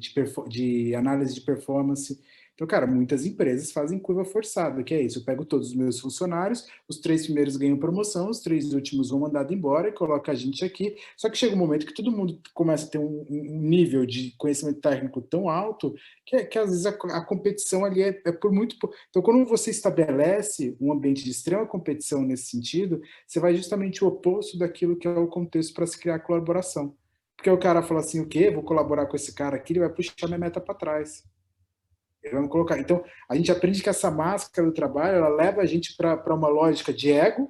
análise de performance. Então, cara, muitas empresas fazem curva forçada, que é isso. Eu pego todos os meus funcionários, os 3 primeiros ganham promoção, os 3 últimos vão mandado embora e coloca a gente aqui. Só que chega um momento que todo mundo começa a ter um nível de conhecimento técnico tão alto que às vezes a competição ali é por muito... Então, quando você estabelece um ambiente de extrema competição nesse sentido, você vai justamente o oposto daquilo que é o contexto para se criar colaboração. Porque o cara fala assim, o quê? Vou colaborar com esse cara aqui, ele vai puxar minha meta para trás. Ele vai me colocar. Então, a gente aprende que essa máscara do trabalho, ela leva a gente para uma lógica de ego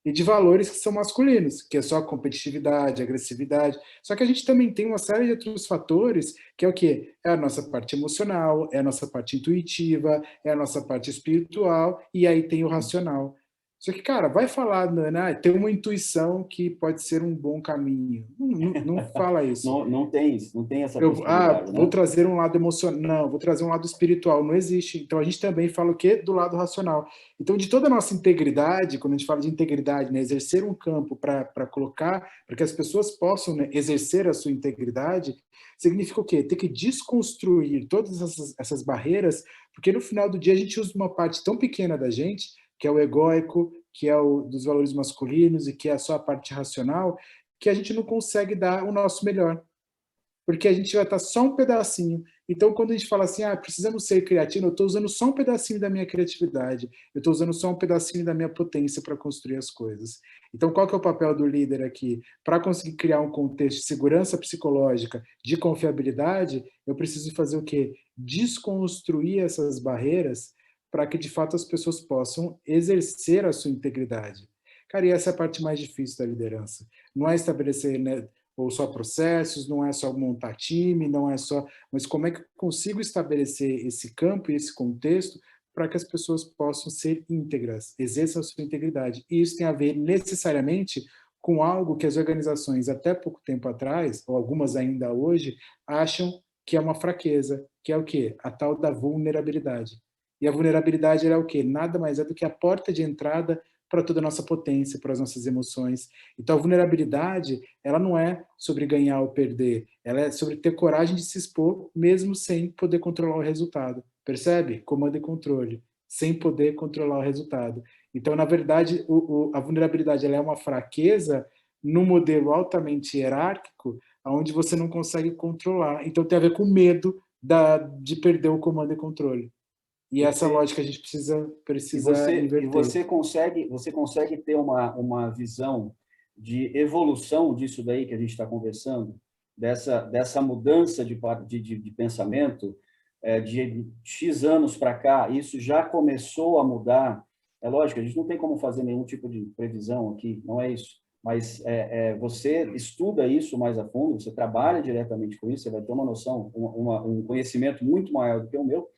e de valores que são masculinos, que é só competitividade, agressividade. Só que a gente também tem uma série de outros fatores, que é o quê? É a nossa parte emocional, é a nossa parte intuitiva, é a nossa parte espiritual, e aí tem o racional. Só que, cara, vai falar, né? Tem uma intuição que pode ser um bom caminho. Não fala isso. Não, não tem essa possibilidade, Vou né? trazer um lado emocional, não, vou trazer um lado espiritual, não existe. Então a gente também fala o quê? Do lado racional. Então, de toda a nossa integridade, quando a gente fala de integridade, né, exercer um campo para colocar, para que as pessoas possam, né, exercer a sua integridade, significa o quê? Ter que desconstruir todas essas barreiras, porque no final do dia a gente usa uma parte tão pequena da gente, que é o egóico, que é o dos valores masculinos e que é só a parte racional, que a gente não consegue dar o nosso melhor, porque a gente vai estar só um pedacinho. Então, quando a gente fala assim, precisamos ser criativos, eu estou usando só um pedacinho da minha criatividade, eu estou usando só um pedacinho da minha potência para construir as coisas. Então, qual que é o papel do líder aqui? Para conseguir criar um contexto de segurança psicológica, de confiabilidade, eu preciso fazer o quê? Desconstruir essas barreiras para que, de fato, as pessoas possam exercer a sua integridade. Cara, e essa é a parte mais difícil da liderança. Não é estabelecer, né, ou só processos, não é só montar time, não é só... Mas como é que eu consigo estabelecer esse campo e esse contexto para que as pessoas possam ser íntegras, exerçam a sua integridade? E isso tem a ver necessariamente com algo que as organizações até pouco tempo atrás, ou algumas ainda hoje, acham que é uma fraqueza, que é o quê? A tal da vulnerabilidade. E a vulnerabilidade é o quê? Nada mais é do que a porta de entrada para toda a nossa potência, para as nossas emoções. Então, a vulnerabilidade, ela não é sobre ganhar ou perder, ela é sobre ter coragem de se expor, mesmo sem poder controlar o resultado. Percebe? Comando e controle, sem poder controlar o resultado. Então, na verdade, a vulnerabilidade ela é uma fraqueza no modelo altamente hierárquico, onde você não consegue controlar. Então, tem a ver com medo de perder o comando e controle. E essa Perfeito. lógica a gente E precisa inverter. você consegue ter uma visão de evolução disso daí que a gente está conversando, dessa mudança de pensamento, de X anos para cá, isso já começou a mudar. É lógico, a gente não tem como fazer nenhum tipo de previsão aqui, não é isso. Mas você estuda isso mais a fundo, você trabalha diretamente com isso, você vai ter uma noção, um conhecimento muito maior do que o meu.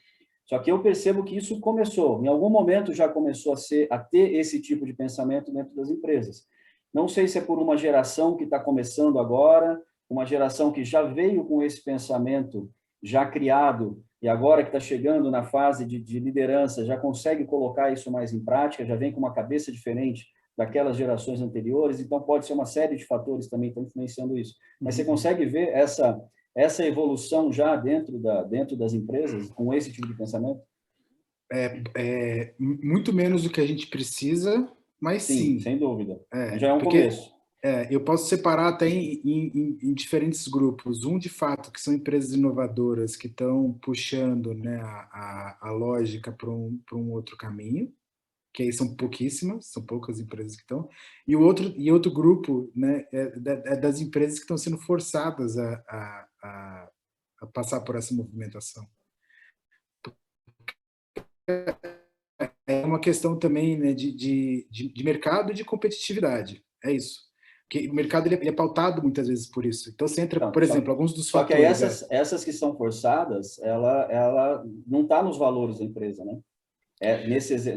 Só que eu percebo que isso começou, em algum momento já começou a ter esse tipo de pensamento dentro das empresas. Não sei se é por uma geração que está começando agora, uma geração que já veio com esse pensamento já criado e agora que está chegando na fase de liderança, já consegue colocar isso mais em prática, já vem com uma cabeça diferente daquelas gerações anteriores, então pode ser uma série de fatores também que estão influenciando isso. Mas você consegue ver essa evolução já dentro das empresas com esse tipo de pensamento? Muito menos do que a gente precisa, mas Sim, sim. sem dúvida. Mas já é um Porque começo. eu posso separar até em diferentes grupos. Um, de fato, que são empresas inovadoras que estão puxando, né, a lógica para um outro caminho. que aí são pouquíssimas, são poucas empresas que estão, e outro grupo, né, é das empresas que estão sendo forçadas a passar por essa movimentação. É uma questão também, né, de mercado e de competitividade, é isso. Porque o mercado ele é pautado muitas vezes por isso. Então você entra, Não, por exemplo, alguns dos só que aí fatores. essas que são forçadas, ela não está nos valores da empresa, né?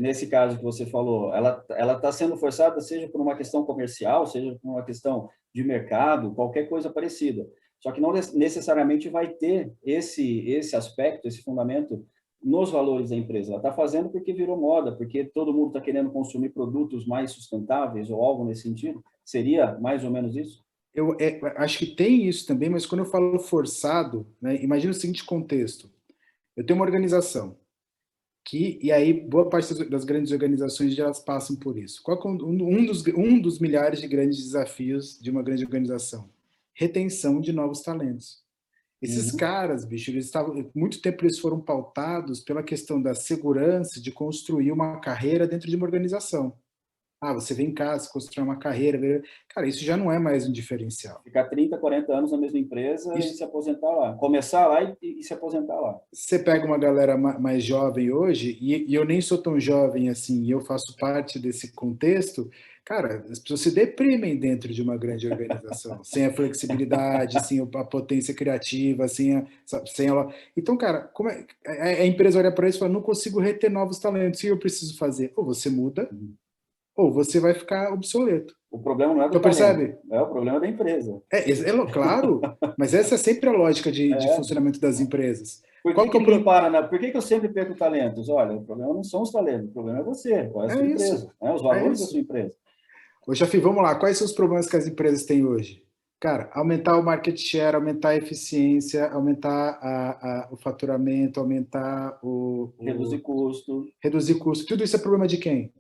Nesse caso que você falou, ela está sendo forçada, seja por uma questão comercial, seja por uma questão de mercado, qualquer coisa parecida. Só que não necessariamente vai ter esse aspecto, esse fundamento nos valores da empresa. Ela está fazendo porque virou moda, porque todo mundo está querendo consumir produtos mais sustentáveis ou algo nesse sentido. Seria mais ou menos isso? Eu acho que tem isso também, mas quando eu falo forçado, né, imagina o seguinte contexto. Eu tenho uma organização e aí boa parte das grandes organizações elas passam por isso. Qual é um dos milhares de grandes desafios de uma grande organização? Retenção de novos talentos. Esses Uhum. caras, bicho, muito tempo eles foram pautados pela questão da segurança de construir uma carreira dentro de uma organização. Você vem cá, você constrói uma carreira. Cara, isso já não é mais um diferencial. Ficar 30, 40 anos na mesma empresa e Isso, se aposentar lá. Começar lá e se aposentar lá. você pega uma galera mais jovem hoje, e eu nem sou tão jovem assim, e eu faço parte desse contexto, cara, as pessoas se deprimem dentro de uma grande organização, sem a flexibilidade, sem a potência criativa, sem a. Então, cara, como a empresa olha para isso e fala, não consigo reter novos talentos, o que eu preciso fazer? Ou você muda, Uhum. ou você vai ficar obsoleto. O problema não é do Então, talento, percebe? é o problema da empresa. Claro, mas essa é sempre a lógica de É. funcionamento das empresas. Por Qual que que que é o ninguém pro... para? Por que que eu sempre perco talentos? Olha, o problema não são os talentos, o problema é você, qual é a É sua isso, empresa, né? Os é valores da sua isso. empresa. Ô, Jafi, vamos lá. Quais são os problemas que as empresas têm hoje? Cara, aumentar o market share, aumentar a eficiência, aumentar o faturamento, aumentar Reduzir custo, reduzir custo. Tudo isso é problema de quem?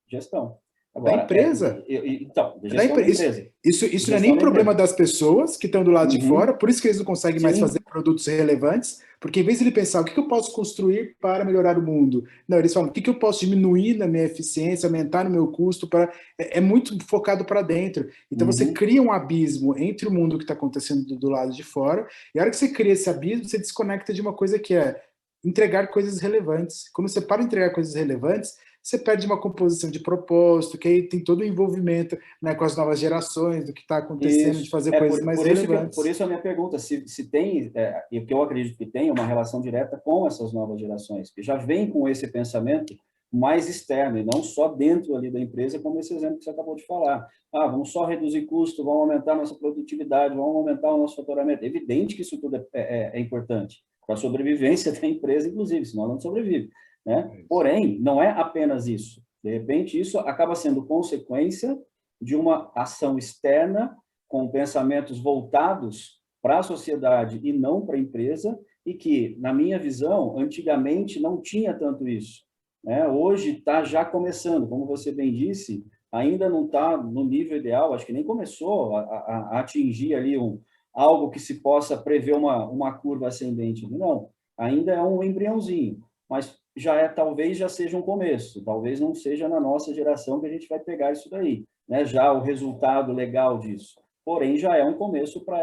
gestão. Da Agora, empresa. então, É da gestão da empre- Isso, empresa. isso não é Gestão nem da problema empresa. das pessoas que estão do lado de fora, Uhum. por isso que eles não conseguem mais fazer Sim, produtos relevantes, porque em vez de ele pensar o que eu posso construir para melhorar o mundo, não, eles falam o que eu posso diminuir na minha eficiência, aumentar no meu custo, é muito focado para dentro. Então você uhum. cria um abismo entre o mundo que está acontecendo do lado de fora, e a hora que você cria esse abismo, você desconecta de uma coisa que é entregar coisas relevantes. Quando você para de entregar coisas relevantes, você perde uma composição de propósito, que aí tem todo o envolvimento, né, com as novas gerações, do que está acontecendo, de Isso. fazer coisas mais Por relevantes. isso a minha pergunta, se tem, e que eu acredito que tem, uma relação direta com essas novas gerações, que já vem com esse pensamento mais externo, e não só dentro ali da empresa, como esse exemplo que você acabou de falar. Vamos só reduzir custo, vamos aumentar nossa produtividade, vamos aumentar o nosso faturamento. É evidente que isso tudo é importante para a sobrevivência da empresa, inclusive, senão ela não sobrevive, né? Porém, não é apenas isso. De repente, isso acaba sendo consequência de uma ação externa com pensamentos voltados para a sociedade e não para a empresa, e que, na minha visão, antigamente não tinha tanto isso, né? Hoje está já começando, como você bem disse, ainda não está no nível ideal, acho que nem começou a atingir ali algo que se possa prever uma curva ascendente. Não, ainda é um embriãozinho, mas talvez já seja um começo, talvez não seja na nossa geração que a gente vai pegar isso daí, né? Já o resultado legal disso. Porém, já é um começo para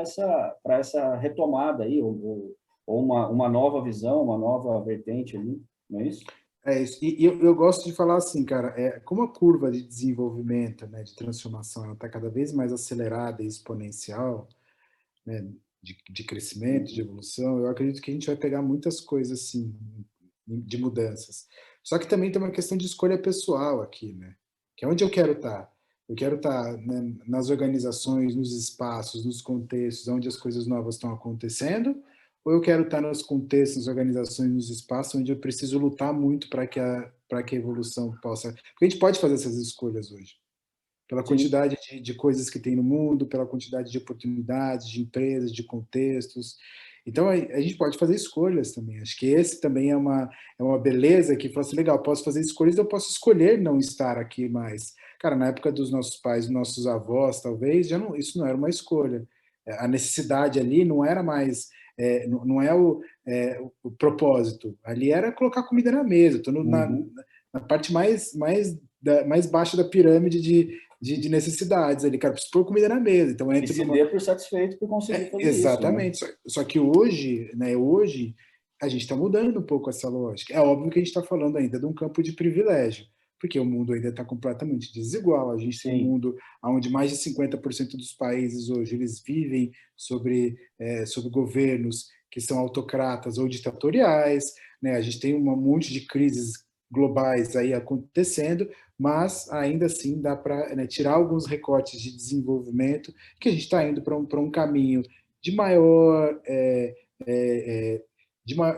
essa retomada aí, ou uma nova visão, uma nova vertente ali, não é isso? É isso. E eu gosto de falar assim, cara, como a curva de desenvolvimento, né, de transformação, ela está cada vez mais acelerada e exponencial, né, de crescimento, de Uhum. evolução, eu acredito que a gente vai pegar muitas coisas assim, de mudanças. Só que também tem uma questão de escolha pessoal aqui, né? Que é onde eu quero estar. Eu quero estar, né, nas organizações, nos espaços, nos contextos onde as coisas novas estão acontecendo, ou eu quero estar nos contextos, nas organizações, nos espaços onde eu preciso lutar muito para que a evolução possa. Porque a gente pode fazer essas escolhas hoje pela Sim. quantidade de coisas que tem no mundo, pela quantidade de oportunidades, de empresas, de contextos. Então, a gente pode fazer escolhas também. Acho que esse também é uma beleza que fala assim, legal, posso fazer escolhas, eu posso escolher não estar aqui mais. Cara, na época dos nossos pais, dos nossos avós, talvez, isso não era uma escolha. A necessidade ali não era mais, não é o propósito. Ali era colocar comida na mesa. Estou Uhum. na parte mais baixa da pirâmide de necessidades ali, cara, preciso pôr comida na mesa. Então, E se dê por satisfeito por conseguir fazer isso, né? Exatamente. Só que hoje, né, hoje a gente está mudando um pouco essa lógica. É óbvio que a gente está falando ainda de um campo de privilégio, porque o mundo ainda está completamente desigual. A gente tem um Sim. mundo onde mais de 50% dos países hoje eles vivem sobre governos que são autocratas ou ditatoriais, né? A gente tem um monte de crises globais aí acontecendo, mas ainda assim dá para, né, tirar alguns recortes de desenvolvimento, que a gente está indo para um caminho de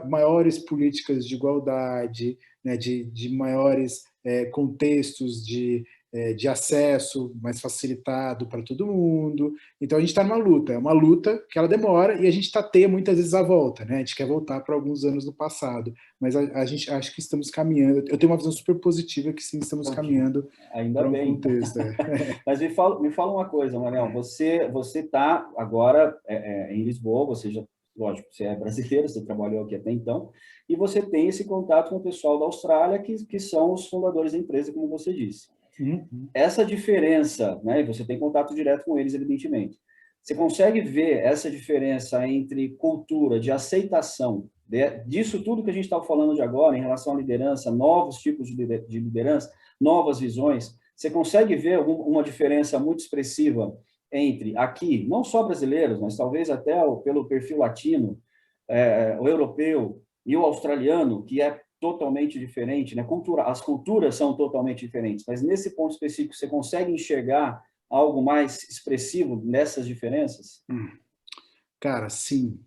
maiores políticas de igualdade, né, de maiores contextos de acesso mais facilitado para todo mundo. Então a gente está numa luta, é uma luta que ela demora e a gente tateia muitas vezes a volta, né? A gente quer voltar para alguns anos do passado, mas a gente acha que estamos caminhando. Eu tenho uma visão super positiva que sim, estamos caminhando Ainda para um bem. contexto. Mas me fala uma coisa, Manuel, você está agora em Lisboa, você já, lógico, você é brasileiro, você trabalhou aqui até então, e você tem esse contato com o pessoal da Austrália, que são os fundadores da empresa, como você disse. Uhum. Essa diferença, né, você tem contato direto com eles, evidentemente. Você consegue ver essa diferença entre cultura de aceitação disso tudo que a gente está falando de agora, em relação à liderança, novos tipos de liderança, novas visões? Você consegue ver uma diferença muito expressiva entre aqui, não só brasileiros, mas talvez até pelo perfil latino, o europeu e o australiano, que é totalmente diferente, né? As culturas são totalmente diferentes, mas nesse ponto específico você consegue enxergar algo mais expressivo nessas diferenças? Cara, sim.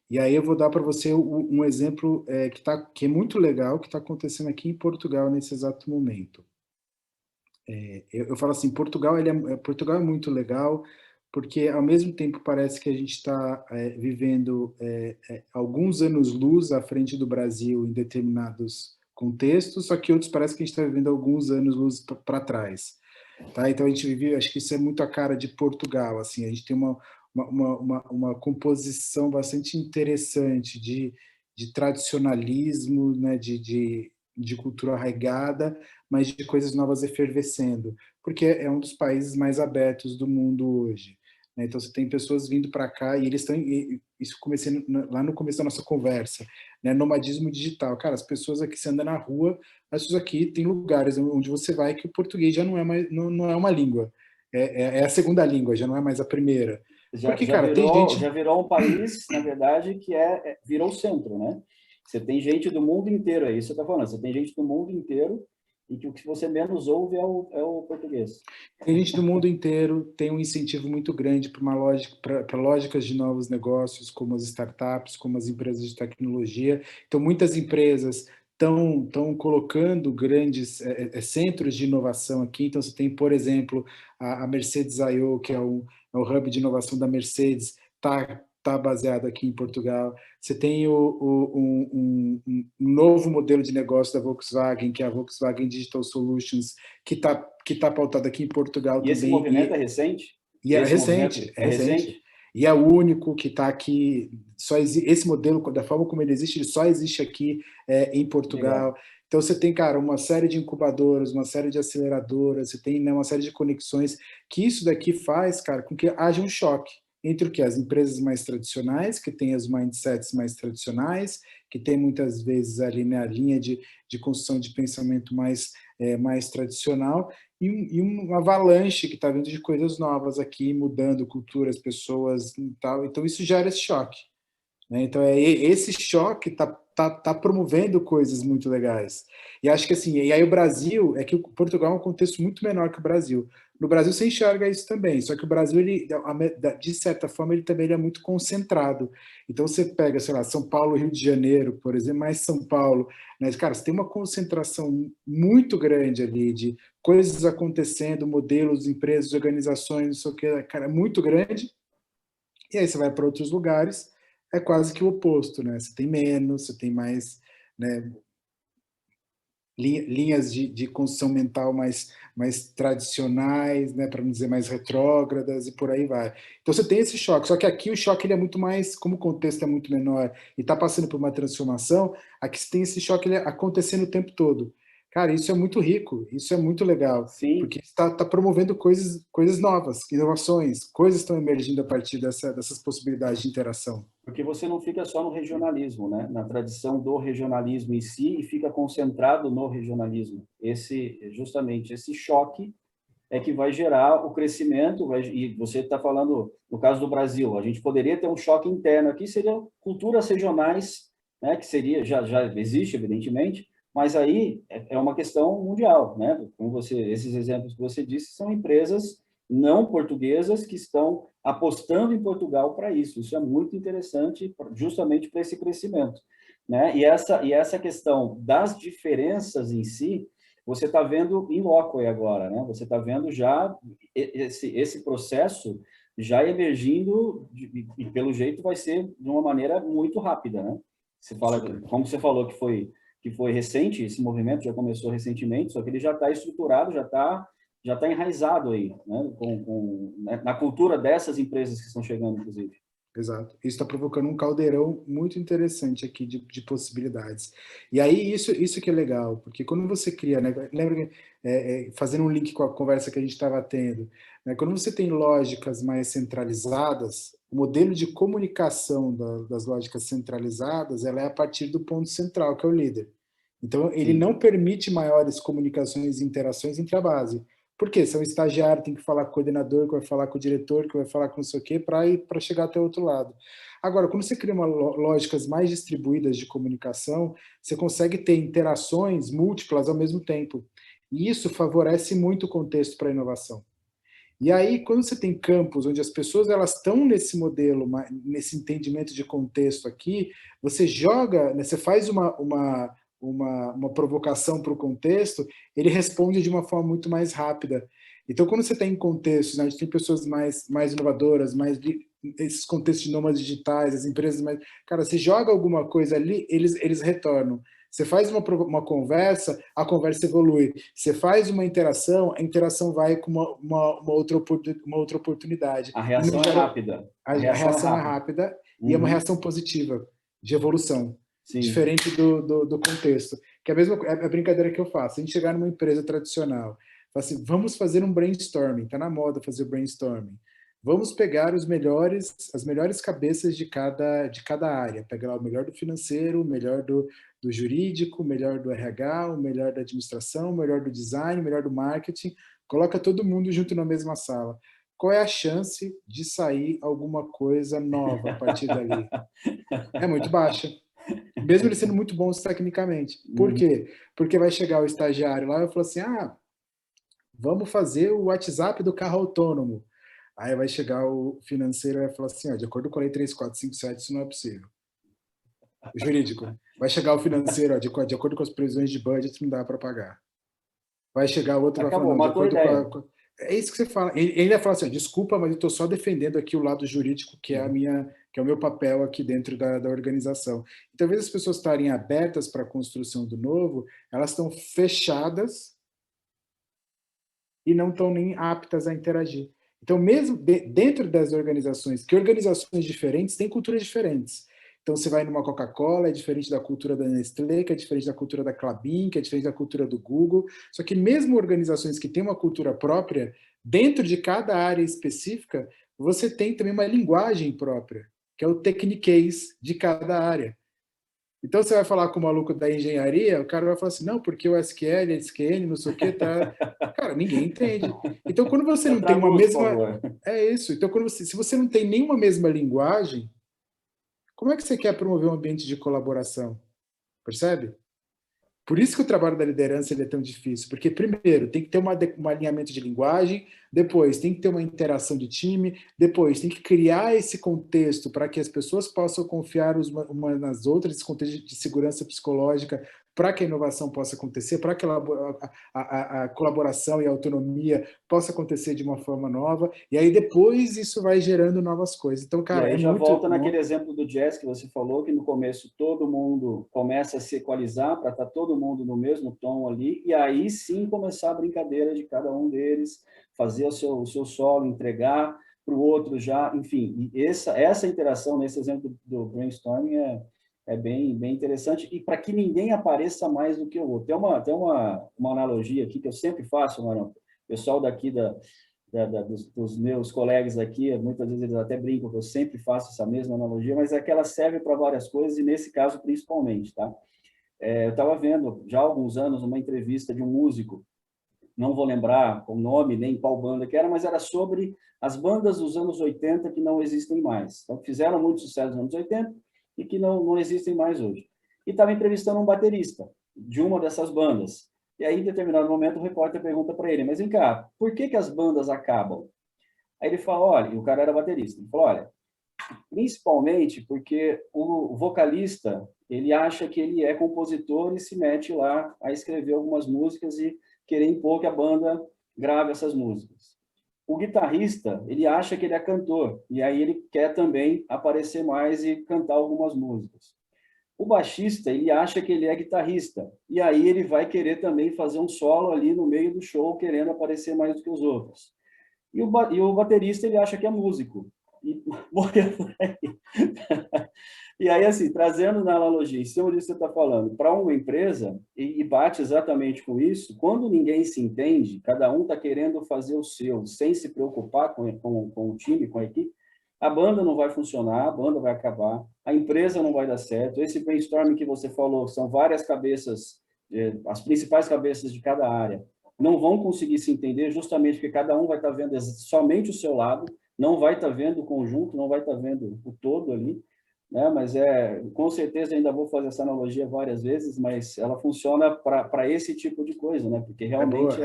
E aí eu vou dar para você um exemplo que é muito legal, que está acontecendo aqui em Portugal nesse exato momento. Eu falo assim, Portugal é muito legal, porque ao mesmo tempo parece que a gente está vivendo alguns anos-luz à frente do Brasil em determinados contextos, só que outros parece que a gente está vivendo alguns anos-luz para trás. Tá? Então a gente vive, acho que isso é muito a cara de Portugal, assim, a gente tem uma composição bastante interessante de tradicionalismo, né, de cultura arraigada, mas de coisas novas efervescendo, porque é um dos países mais abertos do mundo hoje. Né? Então você tem pessoas vindo para cá e eles estão, isso comecei lá no começo da nossa conversa, né? Nomadismo digital. Cara, as pessoas aqui, você anda na rua, as pessoas aqui tem lugares onde você vai que o português já não é mais, não é uma língua, é a segunda língua, já não é mais a primeira. Porque, cara, tem Já gente. virou um país, na verdade, que virou o centro, né? Você tem gente do mundo inteiro, é isso que você está falando, você tem gente do mundo inteiro e que o que você menos ouve é o português. Tem gente do mundo inteiro, tem um incentivo muito grande para lógicas de novos negócios, como as startups, como as empresas de tecnologia. Então, muitas empresas estão colocando grandes centros de inovação aqui. Então, você tem, por exemplo, a Mercedes I/O, que é o hub de inovação da Mercedes, tá baseado aqui em Portugal. Você tem um novo modelo de negócio da Volkswagen, que é a Volkswagen Digital Solutions, que tá pautado aqui em Portugal E esse também, movimento é recente? e é Esse recente, movimento é é recente. recente? E é o único que está aqui, esse modelo, da forma como ele só existe aqui em Legal. Portugal. Então você tem, cara, uma série de incubadoras, uma série de aceleradoras, você tem, né, uma série de conexões, que isso daqui faz, cara, com que haja um choque entre o que? As empresas mais tradicionais, que têm os mindsets mais tradicionais, que tem muitas vezes ali, né, a linha de construção de pensamento mais tradicional, e um avalanche que está vindo de coisas novas aqui, mudando culturas, pessoas e tal. Então, isso gera esse choque. Né? Então, esse choque tá promovendo coisas muito legais. E acho que assim, e aí o Brasil, é que o Portugal é um contexto muito menor que o Brasil. No Brasil você enxerga isso também, só que o Brasil, ele, de certa forma, ele também é muito concentrado. Então você pega, sei lá, São Paulo, Rio de Janeiro, por exemplo, mais São Paulo, né? Cara, você tem uma concentração muito grande ali de coisas acontecendo, modelos, empresas, organizações, não sei o que, cara, muito grande. E aí você vai para outros lugares, é quase que o oposto, né? Você tem menos, você tem mais, né, linhas de construção mental mais tradicionais, né, para não dizer mais retrógradas, e por aí vai. Então você tem esse choque, só que aqui o choque ele é muito mais, como o contexto é muito menor e está passando por uma transformação, aqui você tem esse choque ele acontecendo o tempo todo. Cara, isso é muito rico, isso é muito legal, Sim, porque está promovendo coisas novas, inovações, coisas estão emergindo a partir dessas possibilidades de interação. porque você não fica só no regionalismo, né? Na tradição do regionalismo em si, e fica concentrado no regionalismo. Justamente esse choque é que vai gerar o crescimento, e você está falando, no caso do Brasil, a gente poderia ter um choque interno aqui, seriam culturas regionais, né, que seria, já existe, evidentemente, mas aí é uma questão mundial, né? Como esses exemplos que você disse, são empresas não portuguesas que estão apostando em Portugal para isso. Isso é muito interessante, justamente para esse crescimento, né? E essa questão das diferenças em si, você está vendo em loco aí agora, né? Você está vendo já esse processo já emergindo e pelo jeito vai ser de uma maneira muito rápida, né? Você fala, Super. como você falou que foi recente, esse movimento já começou recentemente, só que ele já está estruturado, já tá enraizado aí, né? Na cultura dessas empresas que estão chegando, inclusive. Exato. Isso está provocando um caldeirão muito interessante aqui de possibilidades. E aí, isso que é legal, porque quando você cria, né, lembra, fazendo um link com a conversa que a gente estava tendo, né, quando você tem lógicas mais centralizadas, o modelo de comunicação das lógicas centralizadas, ela é a partir do ponto central, que é o líder. Então, ele Sim. não permite maiores comunicações e interações entre a base. Por quê? Se é um estagiário, tem que falar com o coordenador, que vai falar com o diretor, que vai falar com não sei o quê, para chegar até o outro lado. Agora, quando você cria lógicas mais distribuídas de comunicação, você consegue ter interações múltiplas ao mesmo tempo. E isso favorece muito o contexto para a inovação. E aí, quando você tem campos onde as pessoas elas estão nesse modelo, nesse entendimento de contexto aqui, você joga, né, você faz uma provocação para o contexto, ele responde de uma forma muito mais rápida. Então, quando você está em contextos, né, a gente tem pessoas mais inovadoras, esses contextos de nômades digitais, as empresas mais... Cara, você joga alguma coisa ali, eles retornam. Você faz uma conversa, a conversa evolui. Você faz uma interação, a interação vai com uma outra oportunidade. A E não reação é gera, rápida. a A reação é reação é rápida. rápida e é uma Uhum. reação positiva, de evolução, Sim. diferente do contexto. Que é a brincadeira que eu faço. Se a gente chegar numa empresa tradicional, fala assim, vamos fazer um brainstorming, está na moda fazer brainstorming. Vamos pegar as melhores cabeças de cada área. Pegar o melhor do financeiro, o melhor do jurídico, o melhor do RH, o melhor da administração, o melhor do design, o melhor do marketing. Coloca todo mundo junto na mesma sala. Qual é a chance de sair alguma coisa nova a partir dali? É muito baixa. Mesmo eles sendo muito bons tecnicamente. Por Uhum. quê? Porque vai chegar o estagiário lá e vai falar assim, vamos fazer o WhatsApp do carro autônomo. Aí vai chegar o financeiro e vai falar assim, de acordo com a lei 3457, isso não é possível. O jurídico. Vai chegar o financeiro, de acordo com as previsões de budget, não dá para pagar. Vai chegar outro e vai falar, Acabou, não, de matou a acordo com ideia. a... É isso que você fala. Ele ainda fala assim, desculpa, mas eu estou só defendendo aqui o lado jurídico, que é o meu papel aqui dentro da organização. Então, ao invés das pessoas estarem abertas para a construção do novo, elas estão fechadas e não estão nem aptas a interagir. Então, mesmo dentro das organizações, que organizações diferentes têm culturas diferentes. Então, você vai numa Coca-Cola, é diferente da cultura da Nestlé, que é diferente da cultura da Klabin, que é diferente da cultura do Google. Só que mesmo organizações que têm uma cultura própria, dentro de cada área específica, você tem também uma linguagem própria, que é o techniquez de cada área. Então você vai falar com o maluco da engenharia, o cara vai falar assim, não, porque o SQL, SQN, não sei o que, tá... Cara, ninguém entende. Então quando você não tem uma Traduz, por mesma... favor. É isso. Então se você não tem nenhuma mesma linguagem, como é que você quer promover um ambiente de colaboração? Percebe? Por isso que o trabalho da liderança ele é tão difícil, porque primeiro tem que ter um alinhamento de linguagem, depois tem que ter uma interação de time, depois tem que criar esse contexto para que as pessoas possam confiar umas nas outras, esse contexto de segurança psicológica, para que a inovação possa acontecer, para que a colaboração e a autonomia possa acontecer de uma forma nova, e aí depois isso vai gerando novas coisas. Então, E cara, aí é já muito... volta naquele exemplo do jazz que você falou, que no começo todo mundo começa a se equalizar para estar todo mundo no mesmo tom ali, e aí sim começar a brincadeira de cada um deles, fazer o seu solo, entregar para o outro já, enfim. E essa interação, nesse exemplo do brainstorming, bem interessante, e para que ninguém apareça mais do que o outro. Tem uma analogia aqui que eu sempre faço, Marão. O pessoal daqui dos meus colegas aqui, muitas vezes eles até brincam que eu sempre faço essa mesma analogia, mas é que ela serve para várias coisas, e nesse caso principalmente, tá? Eu estava vendo, já há alguns anos, uma entrevista de um músico, não vou lembrar o nome nem qual banda que era, mas era sobre as bandas dos anos 80 que não existem mais. Então, fizeram muito sucesso nos anos 80 e que não existem mais hoje. E estava entrevistando um baterista de uma dessas bandas. E aí, em determinado momento, o repórter pergunta para ele, mas vem cá, por que as bandas acabam? Aí ele fala, olha, e o cara era baterista, ele falou, olha, principalmente porque o vocalista, ele acha que ele é compositor e se mete lá a escrever algumas músicas e querer impor que a banda grave essas músicas. O guitarrista, ele acha que ele é cantor, e aí ele quer também aparecer mais e cantar algumas músicas. O baixista, ele acha que ele é guitarrista, e aí ele vai querer também fazer um solo ali no meio do show, querendo aparecer mais do que os outros. E o baterista, ele acha que é músico. E morreu por aí. E aí, assim, trazendo na analogia, em cima disso que você está falando, para uma empresa, e bate exatamente com isso, quando ninguém se entende, cada um está querendo fazer o seu, sem se preocupar com o time, com a equipe, a banda não vai funcionar, a banda vai acabar, a empresa não vai dar certo. Esse brainstorming que você falou, são várias cabeças, as principais cabeças de cada área, não vão conseguir se entender justamente porque cada um vai estar vendo somente o seu lado, não vai estar vendo o conjunto, não vai estar vendo o todo ali, né? Mas com certeza ainda vou fazer essa analogia várias vezes, mas ela funciona para esse tipo de coisa, né? Porque realmente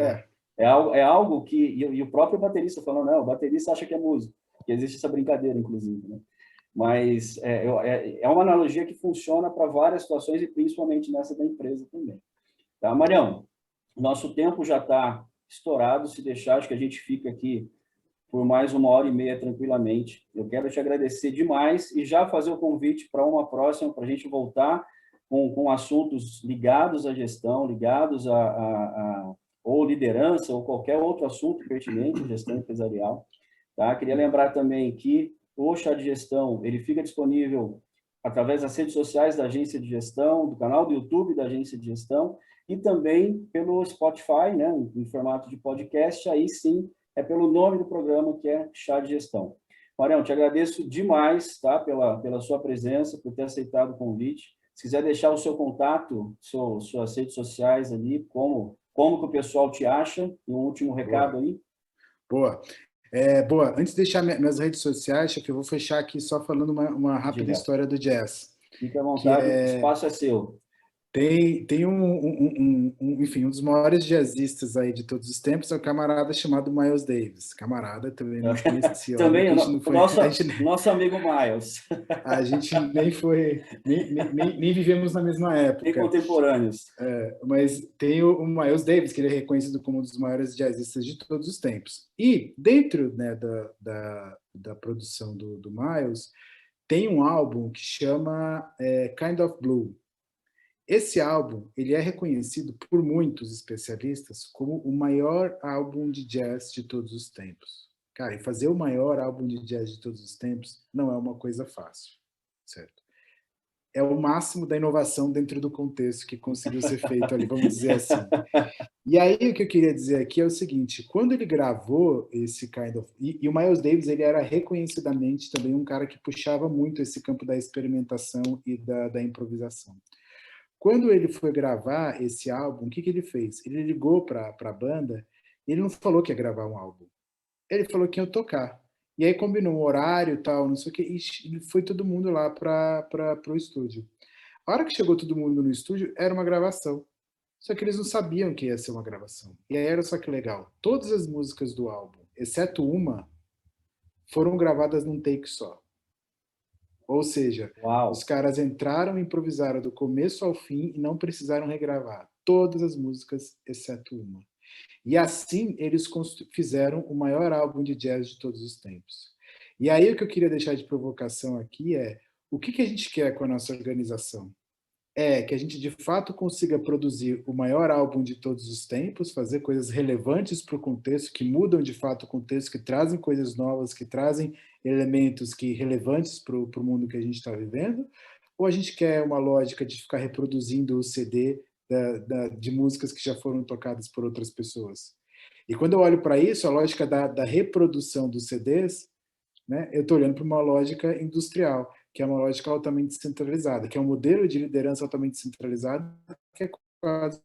é algo que e o próprio baterista falando, não, o baterista acha que é música, que existe essa brincadeira, inclusive, né? Mas é uma analogia que funciona para várias situações e principalmente nessa da empresa também. Tá, Marião? Nosso tempo já está estourado, se deixar, acho que a gente fica aqui por mais 1h30 tranquilamente. Eu quero te agradecer demais e já fazer o convite para uma próxima, para a gente voltar com assuntos ligados à gestão, ligados ou liderança, ou qualquer outro assunto pertinente à gestão empresarial. Tá? Queria lembrar também que o Chá de Gestão ele fica disponível através das redes sociais da Agência de Gestão, do canal do YouTube da Agência de Gestão, e também pelo Spotify, né, em formato de podcast, aí sim é pelo nome do programa, que é Chá de Gestão. Marião, te agradeço demais, tá, pela sua presença, por ter aceitado o convite. Se quiser deixar o seu contato, suas redes sociais ali, como que o pessoal te acha, e um último recado aí. Boa. Boa, antes de deixar minhas redes sociais, chefe, eu vou fechar aqui só falando uma rápida história do jazz. Fique à vontade, o espaço é seu. Tem enfim, um dos maiores jazzistas aí de todos os tempos é um camarada chamado Miles Davis. Camarada, também não conhecia. Também nosso amigo Miles. A gente nem vivemos na mesma época. Nem contemporâneos. Mas tem o Miles Davis, que ele é reconhecido como um dos maiores jazzistas de todos os tempos. E dentro, né, da produção do Miles, tem um álbum que chama Kind of Blue. Esse álbum ele é reconhecido por muitos especialistas como o maior álbum de jazz de todos os tempos. Cara, e fazer o maior álbum de jazz de todos os tempos não é uma coisa fácil, certo? É o máximo da inovação dentro do contexto que conseguiu ser feito ali, vamos dizer assim. E aí o que eu queria dizer aqui é o seguinte, quando ele gravou esse Kind of... E o Miles Davis, ele era reconhecidamente também um cara que puxava muito esse campo da experimentação e da improvisação. Quando ele foi gravar esse álbum, o que ele fez? Ele ligou para a banda e ele não falou que ia gravar um álbum. Ele falou que ia tocar. E aí combinou um horário e tal, não sei o que, e foi todo mundo lá para o estúdio. A hora que chegou todo mundo no estúdio, era uma gravação. Só que eles não sabiam que ia ser uma gravação. E aí era só que legal. Todas as músicas do álbum, exceto uma, foram gravadas num take só. Ou seja, Uau. Os caras entraram e improvisaram do começo ao fim e não precisaram regravar todas as músicas, exceto uma. E assim eles fizeram o maior álbum de jazz de todos os tempos. E aí o que eu queria deixar de provocação aqui é, o que a gente quer com a nossa organização? É que a gente de fato consiga produzir o maior álbum de todos os tempos, fazer coisas relevantes para o contexto, que mudam de fato o contexto, que trazem coisas novas, que trazem elementos relevantes para o mundo que a gente está vivendo, ou a gente quer uma lógica de ficar reproduzindo o CD de músicas que já foram tocadas por outras pessoas? E quando eu olho para isso, a lógica da reprodução dos CDs, né, eu estou olhando para uma lógica industrial, que é uma lógica altamente centralizada, que é um modelo de liderança altamente centralizado, que é quase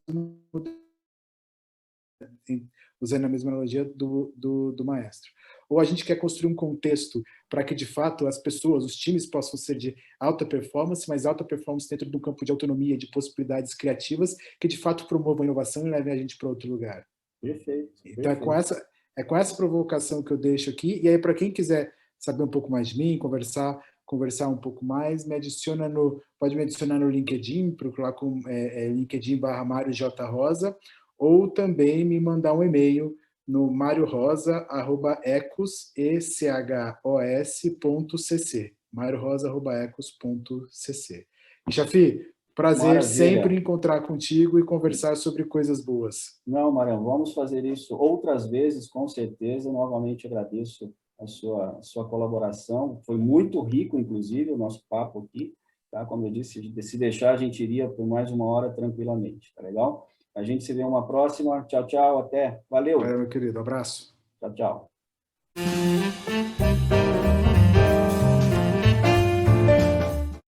usando a mesma analogia do maestro. Ou a gente quer construir um contexto para que, de fato, as pessoas, os times possam ser de alta performance, mas alta performance dentro de um campo de autonomia, de possibilidades criativas, que, de fato, promovam a inovação e levem a gente para outro lugar. Perfeito. Então, é com essa provocação que eu deixo aqui. E aí, para quem quiser saber um pouco mais de mim, conversar um pouco mais, pode me adicionar no LinkedIn, procurar com LinkedIn/Mário J. Rosa, ou também me mandar um e-mail no mariorosa@ecos.cc. mariorosa@ecos.cc. E, Chafi, prazer sempre Maravilha. encontrar contigo e conversar sobre coisas boas. Não, Marião, vamos fazer isso outras vezes, com certeza. Novamente agradeço a sua colaboração. Foi muito rico, inclusive, o nosso papo aqui. Tá? Como eu disse, se deixar, a gente iria por mais uma hora tranquilamente. Tá legal? A gente se vê uma próxima. Tchau, tchau. Até. Valeu. Valeu, meu querido. Abraço. Tchau, tchau.